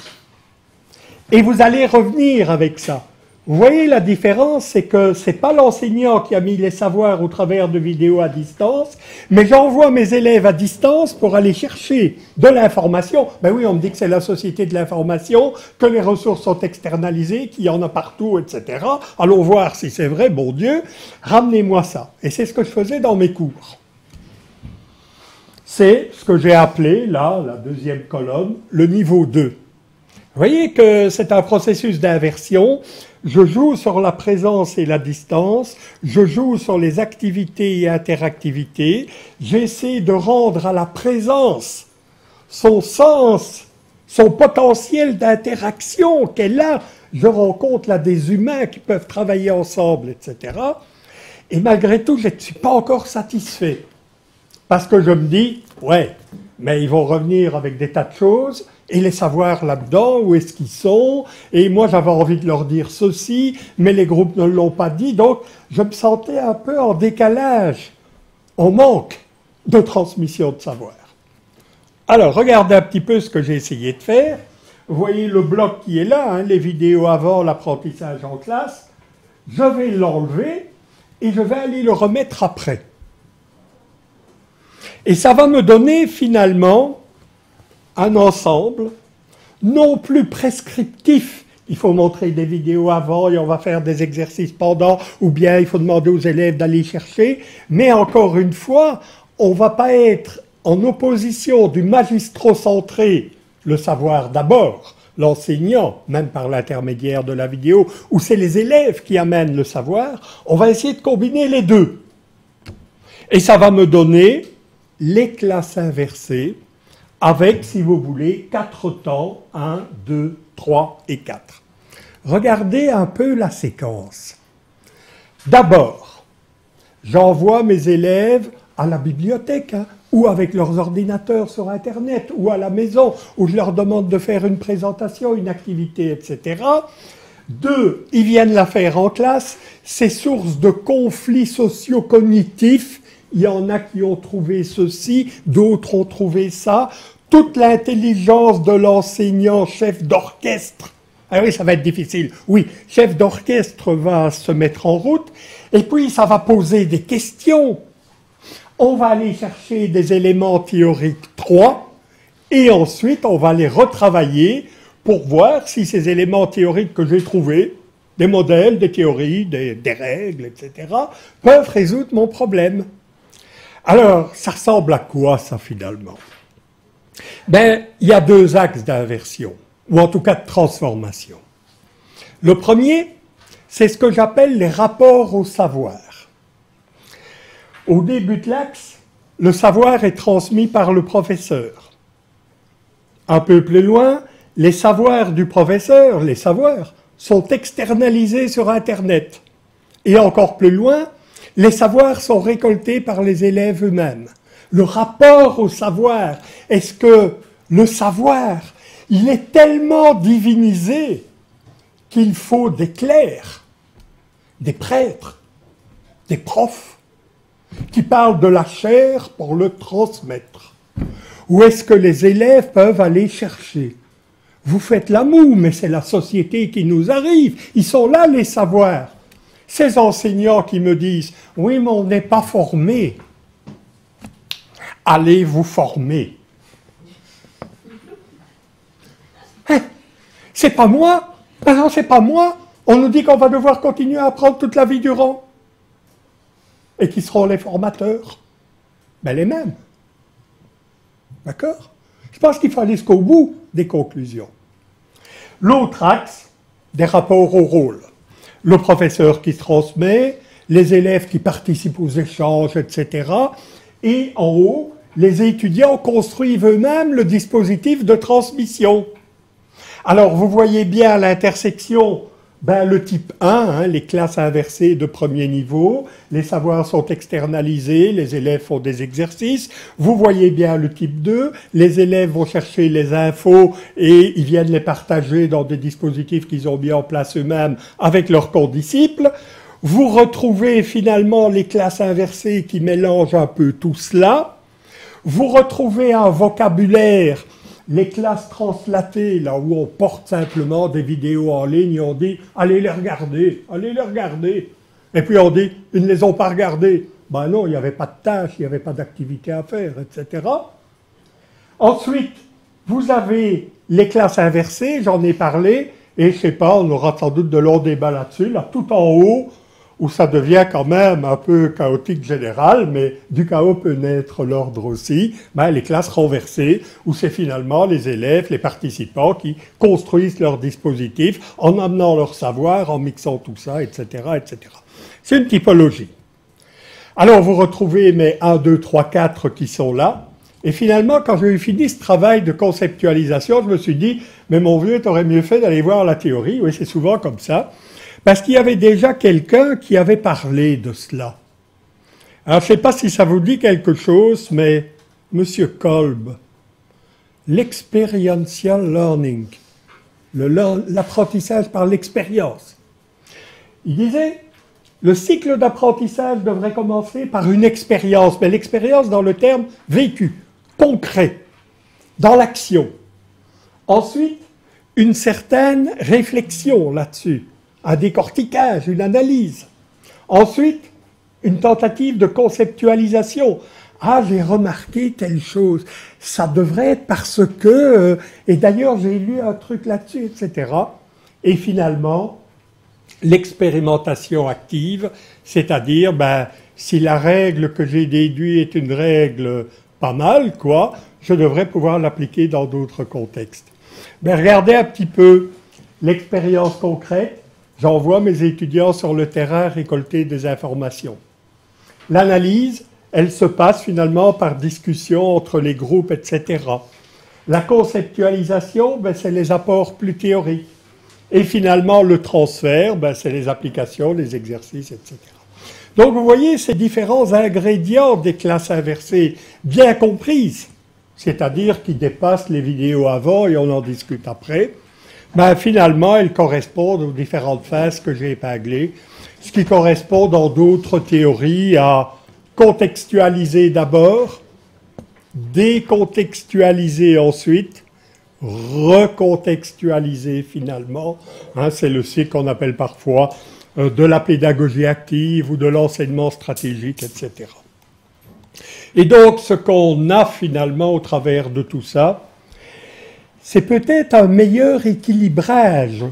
Et vous allez revenir avec ça. Vous voyez la différence, c'est que ce n'est pas l'enseignant qui a mis les savoirs au travers de vidéos à distance, mais j'envoie mes élèves à distance pour aller chercher de l'information. Ben oui, on me dit que c'est la société de l'information, que les ressources sont externalisées, qu'il y en a partout, etc. Allons voir si c'est vrai, bon Dieu, ramenez-moi ça. Et c'est ce que je faisais dans mes cours. C'est ce que j'ai appelé, là, la deuxième colonne, le niveau 2. Vous voyez que c'est un processus d'inversion. Je joue sur la présence et la distance, je joue sur les activités et interactivités, j'essaie de rendre à la présence son sens, son potentiel d'interaction qu'elle a. Je rencontre là des humains qui peuvent travailler ensemble, etc. Et malgré tout, je ne suis pas encore satisfait. Parce que je me dis, ouais, mais ils vont revenir avec des tas de choses, et les savoirs là-dedans, où est-ce qu'ils sont, et moi j'avais envie de leur dire ceci, mais les groupes ne l'ont pas dit, donc je me sentais un peu en décalage, en manque de transmission de savoir. Alors, regardez un petit peu ce que j'ai essayé de faire. Vous voyez le bloc qui est là, hein, les vidéos avant l'apprentissage en classe. Je vais l'enlever, et je vais aller le remettre après. Et ça va me donner finalement un ensemble, non plus prescriptif. Il faut montrer des vidéos avant et on va faire des exercices pendant, ou bien il faut demander aux élèves d'aller chercher. Mais encore une fois, on ne va pas être en opposition du magistro-centré, le savoir d'abord, l'enseignant, même par l'intermédiaire de la vidéo, où c'est les élèves qui amènent le savoir. On va essayer de combiner les deux. Et ça va me donner les classes inversées, avec, si vous voulez, 4 temps, 1, 2, 3 et 4. Regardez un peu la séquence. D'abord, j'envoie mes élèves à la bibliothèque, hein, ou avec leurs ordinateurs sur Internet, ou à la maison, où je leur demande de faire une présentation, une activité, etc. 2, ils viennent la faire en classe, c'est source de conflits socio-cognitifs. Il y en a qui ont trouvé ceci, d'autres ont trouvé ça. Toute l'intelligence de l'enseignant, chef d'orchestre. Ah oui, ça va être difficile. Oui, chef d'orchestre va se mettre en route, et puis ça va poser des questions. On va aller chercher des éléments théoriques 3, et ensuite on va les retravailler pour voir si ces éléments théoriques que j'ai trouvés, des modèles, des théories, des règles, etc., peuvent résoudre mon problème. Alors, ça ressemble à quoi, ça, finalement? Il y a 2 axes d'inversion, ou en tout cas de transformation. Le premier, c'est ce que j'appelle les rapports au savoir. Au début de l'axe, le savoir est transmis par le professeur. Un peu plus loin, les savoirs du professeur, les savoirs, sont externalisés sur Internet. Et encore plus loin, les savoirs sont récoltés par les élèves eux-mêmes. Le rapport au savoir, est-ce que le savoir, il est tellement divinisé qu'il faut des clercs, des prêtres, des profs, qui parlent de la chair pour le transmettre? Ou est-ce que les élèves peuvent aller chercher? Vous faites la moue, mais c'est la société qui nous arrive. Ils sont là, les savoirs. Ces enseignants qui me disent « Oui, mais on n'est pas formé. » Allez vous former. C'est pas moi. Ah non, c'est pas moi. On nous dit qu'on va devoir continuer à apprendre toute la vie durant. Et qui seront les formateurs? Ben les mêmes. D'accord? Je pense qu'il faut aller jusqu'au bout des conclusions. L'autre axe, des rapports au rôle. Le professeur qui transmet, les élèves qui participent aux échanges, etc. Et en haut, les étudiants construisent eux-mêmes le dispositif de transmission. Alors, vous voyez bien à l'intersection, le type 1, les classes inversées de premier niveau, les savoirs sont externalisés, les élèves font des exercices. Vous voyez bien le type 2, les élèves vont chercher les infos et ils viennent les partager dans des dispositifs qu'ils ont mis en place eux-mêmes avec leurs condisciples. Vous retrouvez finalement les classes inversées qui mélangent un peu tout cela. Vous retrouvez un vocabulaire, les classes translatées, là où on porte simplement des vidéos en ligne et on dit « allez les regarder, allez les regarder ». Et puis on dit « ils ne les ont pas regardés ». Ben non, il n'y avait pas de tâches, il n'y avait pas d'activité à faire, etc. Ensuite, vous avez les classes inversées, j'en ai parlé, et je ne sais pas, on aura sans doute de longs débats là-dessus, là tout en haut, où ça devient quand même un peu chaotique général, mais du chaos peut naître l'ordre aussi, les classes renversées, où c'est finalement les élèves, les participants qui construisent leur dispositif en amenant leur savoir, en mixant tout ça, etc., etc. C'est une typologie. Alors vous retrouvez mes 1, 2, 3, 4 qui sont là, et finalement quand j'ai eu fini ce travail de conceptualisation, je me suis dit, mais mon vieux, t'aurais mieux fait d'aller voir la théorie, oui c'est souvent comme ça, parce qu'il y avait déjà quelqu'un qui avait parlé de cela. Alors, je ne sais pas si ça vous dit quelque chose, mais M. Kolb, l'experiential learning, l'apprentissage par l'expérience. Il disait, le cycle d'apprentissage devrait commencer par une expérience, mais l'expérience dans le terme vécu, concret, dans l'action. Ensuite, une certaine réflexion là-dessus. Un décortiquage, une analyse. Ensuite, une tentative de conceptualisation. Ah, j'ai remarqué telle chose. Ça devrait être parce que... et d'ailleurs, j'ai lu un truc là-dessus, etc. Et finalement, l'expérimentation active, c'est-à-dire, si la règle que j'ai déduite est une règle pas mal, je devrais pouvoir l'appliquer dans d'autres contextes. Regardez un petit peu l'expérience concrète. J'envoie mes étudiants sur le terrain récolter des informations. L'analyse, elle se passe finalement par discussion entre les groupes, etc. La conceptualisation, c'est les apports plus théoriques. Et finalement, le transfert, c'est les applications, les exercices, etc. Donc vous voyez ces différents ingrédients des classes inversées bien comprises, c'est-à-dire qui dépassent les vidéos avant et on en discute après. Finalement, elles correspondent aux différentes phases que j'ai épinglées, ce qui correspond dans d'autres théories à contextualiser d'abord, décontextualiser ensuite, recontextualiser finalement. C'est le cycle qu'on appelle parfois de la pédagogie active ou de l'enseignement stratégique, etc. Et donc, ce qu'on a finalement au travers de tout ça, c'est peut-être un meilleur équilibrage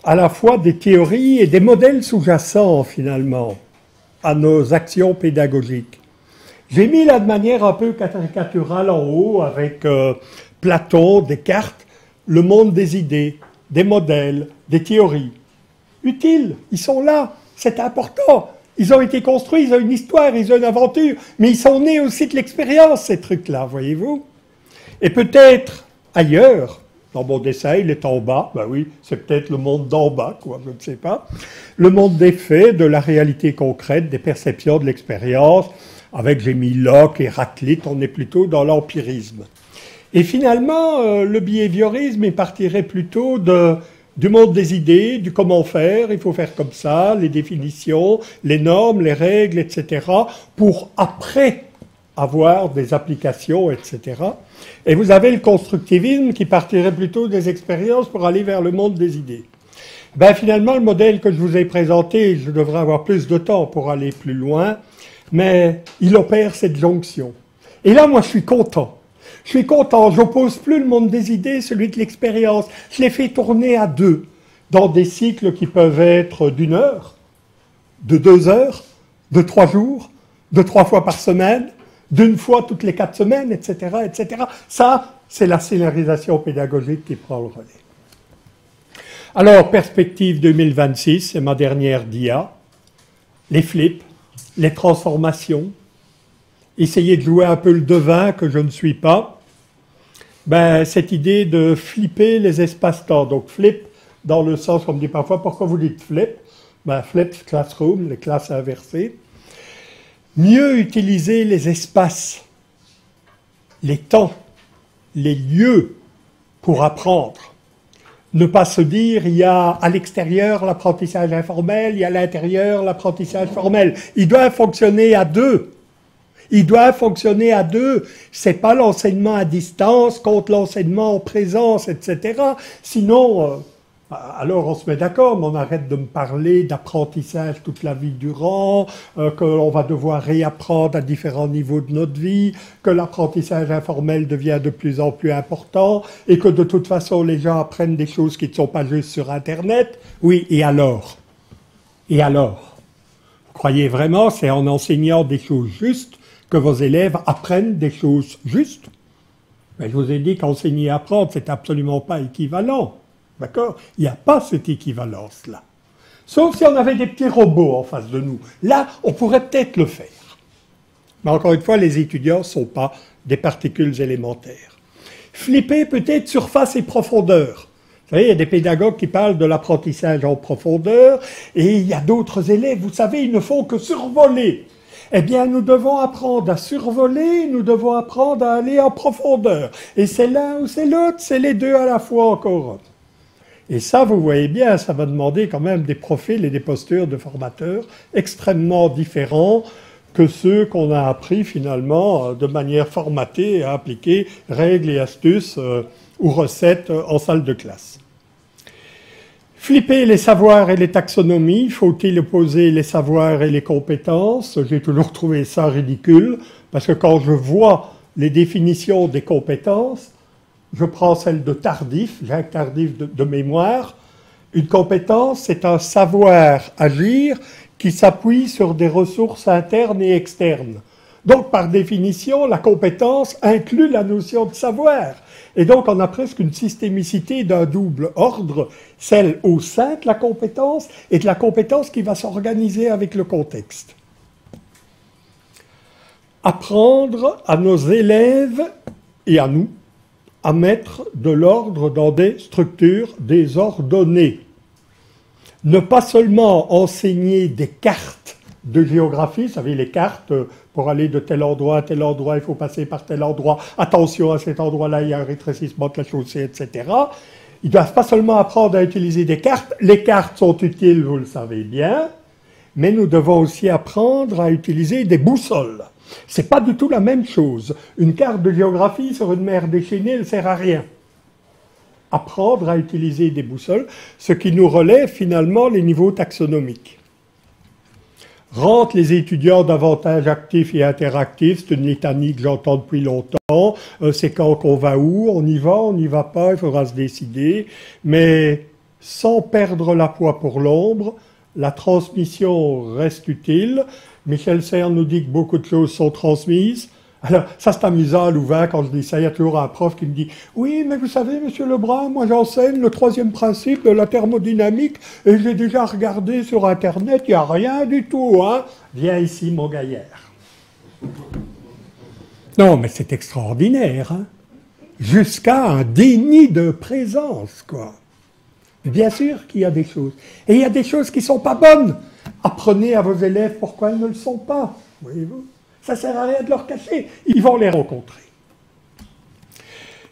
à la fois des théories et des modèles sous-jacents finalement à nos actions pédagogiques. J'ai mis là de manière un peu caricaturale en haut avec Platon, Descartes, le monde des idées, des modèles, des théories. Utiles, ils sont là, c'est important. Ils ont été construits, ils ont une histoire, ils ont une aventure, mais ils sont nés aussi de l'expérience, ces trucs-là, voyez-vous. Et peut-être ailleurs, dans mon dessin, il est en bas, oui, c'est peut-être le monde d'en bas, je ne sais pas. Le monde des faits, de la réalité concrète, des perceptions, de l'expérience, avec, j'ai mis Locke, Héraclite, on est plutôt dans l'empirisme. Et finalement, le behaviorisme, il partirait plutôt du monde des idées, du comment faire, il faut faire comme ça, les définitions, les normes, les règles, etc., pour après avoir des applications, etc. Et vous avez le constructivisme qui partirait plutôt des expériences pour aller vers le monde des idées. Finalement, le modèle que je vous ai présenté, je devrais avoir plus de temps pour aller plus loin, mais il opère cette jonction. Et là, moi, je suis content. Je suis content, j'oppose plus le monde des idées, celui de l'expérience. Je les fais tourner à deux, dans des cycles qui peuvent être d'1 heure, de 2 heures, de 3 jours, de 3 fois par semaine, d'1 fois toutes les 4 semaines, etc., etc. Ça, c'est la scénarisation pédagogique qui prend le relais. Alors, perspective 2026, c'est ma dernière dia. Les flips, les transformations, essayer de jouer un peu le devin que je ne suis pas. Ben, cette idée de flipper les espaces-temps. Donc, flip, dans le sens qu'on me dit parfois, pourquoi vous dites flip? Ben, flip classroom, les classes inversées. Mieux utiliser les espaces, les temps, les lieux pour apprendre. Ne pas se dire, il y a à l'extérieur l'apprentissage informel, il y a à l'intérieur l'apprentissage formel. Il doit fonctionner à deux. Il doit fonctionner à deux. C'est pas l'enseignement à distance contre l'enseignement en présence, etc. Sinon, alors on se met d'accord, mais on arrête de me parler d'apprentissage toute la vie durant, qu'on va devoir réapprendre à différents niveaux de notre vie, que l'apprentissage informel devient de plus en plus important, et que de toute façon les gens apprennent des choses qui ne sont pas juste sur Internet. Oui, et alors? Et alors? Vous croyez vraiment c'est en enseignant des choses justes que vos élèves apprennent des choses justes? Mais je vous ai dit qu'enseigner et apprendre, c'est absolument pas équivalent. D'accord? Il n'y a pas cette équivalence-là. Sauf si on avait des petits robots en face de nous. Là, on pourrait peut-être le faire. Mais encore une fois, les étudiants ne sont pas des particules élémentaires. Flipper peut-être surface et profondeur. Vous savez, il y a des pédagogues qui parlent de l'apprentissage en profondeur, et il y a d'autres élèves, vous savez, ils ne font que survoler. Eh bien, nous devons apprendre à survoler, nous devons apprendre à aller en profondeur. Et c'est l'un ou c'est l'autre, c'est les deux à la fois encore. Et ça, vous voyez bien, ça va demander quand même des profils et des postures de formateurs extrêmement différents que ceux qu'on a appris finalement de manière formatée à appliquer règles et astuces ou recettes en salle de classe. Flipper les savoirs et les taxonomies, faut-il opposer les savoirs et les compétences? J'ai toujours trouvé ça ridicule, parce que quand je vois les définitions des compétences, je prends celle de Tardif, Jacques Tardif de mémoire. Une compétence, c'est un savoir agir qui s'appuie sur des ressources internes et externes. Donc, par définition, la compétence inclut la notion de savoir. Et donc, on a presque une systémicité d'un double ordre, celle au sein de la compétence et de la compétence qui va s'organiser avec le contexte. Apprendre à nos élèves et à nous à mettre de l'ordre dans des structures désordonnées. Ne pas seulement enseigner des cartes de géographie, vous savez, les cartes, pour aller de tel endroit à tel endroit, il faut passer par tel endroit, attention à cet endroit-là, il y a un rétrécissement de la chaussée, etc. Ils ne doivent pas seulement apprendre à utiliser des cartes, les cartes sont utiles, vous le savez bien, mais nous devons aussi apprendre à utiliser des boussoles. C'est pas du tout la même chose. Une carte de géographie sur une mer déchaînée ne sert à rien. Apprendre à utiliser des boussoles, ce qui nous relève finalement les niveaux taxonomiques. Rendre les étudiants davantage actifs et interactifs, c'est une litanie que j'entends depuis longtemps. C'est quand qu'on va où? On n'y va pas, il faudra se décider. Mais sans perdre la poids pour l'ombre, la transmission reste utile. Michel Serres nous dit que beaucoup de choses sont transmises. Alors, ça c'est amusant à Louvain, quand je dis ça, il y a toujours un prof qui me dit « Oui, mais vous savez, monsieur Lebrun, moi j'enseigne le 3e principe de la thermodynamique et j'ai déjà regardé sur Internet, il n'y a rien du tout, hein. Viens ici, mon gaillard. » Non, mais c'est extraordinaire, hein. Jusqu'à un déni de présence, quoi. Bien sûr qu'il y a des choses. Et il y a des choses qui ne sont pas bonnes. Apprenez à vos élèves pourquoi ils ne le sont pas, voyez-vous. Ça ne sert à rien de leur cacher, ils vont les rencontrer.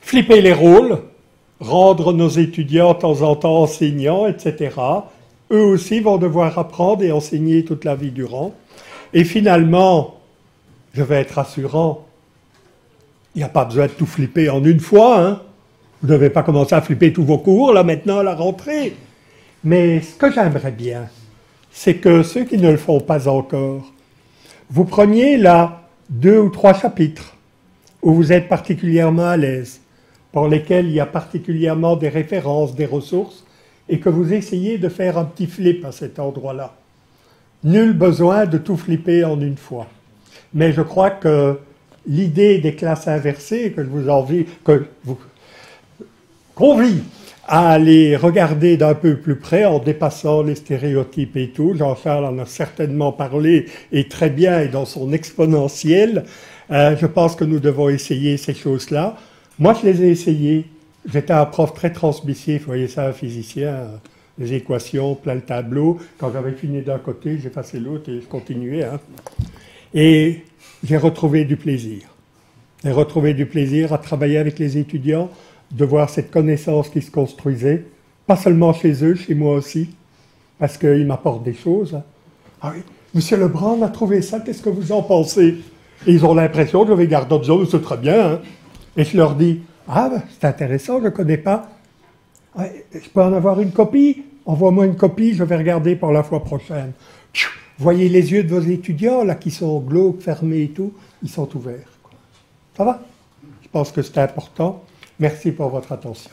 Flipper les rôles, rendre nos étudiants de temps en temps enseignants, etc. Eux aussi vont devoir apprendre et enseigner toute la vie durant. Et finalement, je vais être rassurant, il n'y a pas besoin de tout flipper en une fois, hein. Vous ne devez pas commencer à flipper tous vos cours, là maintenant, à la rentrée. Mais ce que j'aimerais bien, c'est que ceux qui ne le font pas encore, vous preniez là 2 ou 3 chapitres où vous êtes particulièrement à l'aise, pour lesquels il y a particulièrement des références, des ressources, et que vous essayez de faire un petit flip à cet endroit-là. Nul besoin de tout flipper en une fois. Mais je crois que l'idée des classes inversées, que je vous envie, que vous convie à aller regarder d'un peu plus près en dépassant les stéréotypes et tout. Jean-Charles en a certainement parlé et très bien et dans son exponentiel. Je pense que nous devons essayer ces choses-là. Moi, je les ai essayées. J'étais un prof très transmissif, vous voyez ça, un physicien, les équations, plein le tableau. Quand j'avais fini d'un côté, j'effaçais l'autre et je continuais. Hein. Et j'ai retrouvé du plaisir. J'ai retrouvé du plaisir à travailler avec les étudiants, de voir cette connaissance qui se construisait, pas seulement chez eux, chez moi aussi, parce qu'ils m'apportent des choses. Hein. Ah oui, Monsieur Lebrun a trouvé ça, qu'est-ce que vous en pensez? Et ils ont l'impression que je vais garder en disant, c'est très bien. Hein. Et je leur dis, ah, ben, c'est intéressant, je ne connais pas. Ah, je peux en avoir une copie? Envoie-moi une copie, je vais regarder pour la fois prochaine. Voyez les yeux de vos étudiants, là, qui sont glauques, fermés et tout, ils sont ouverts. Ça va? Je pense que c'est important. Merci pour votre attention.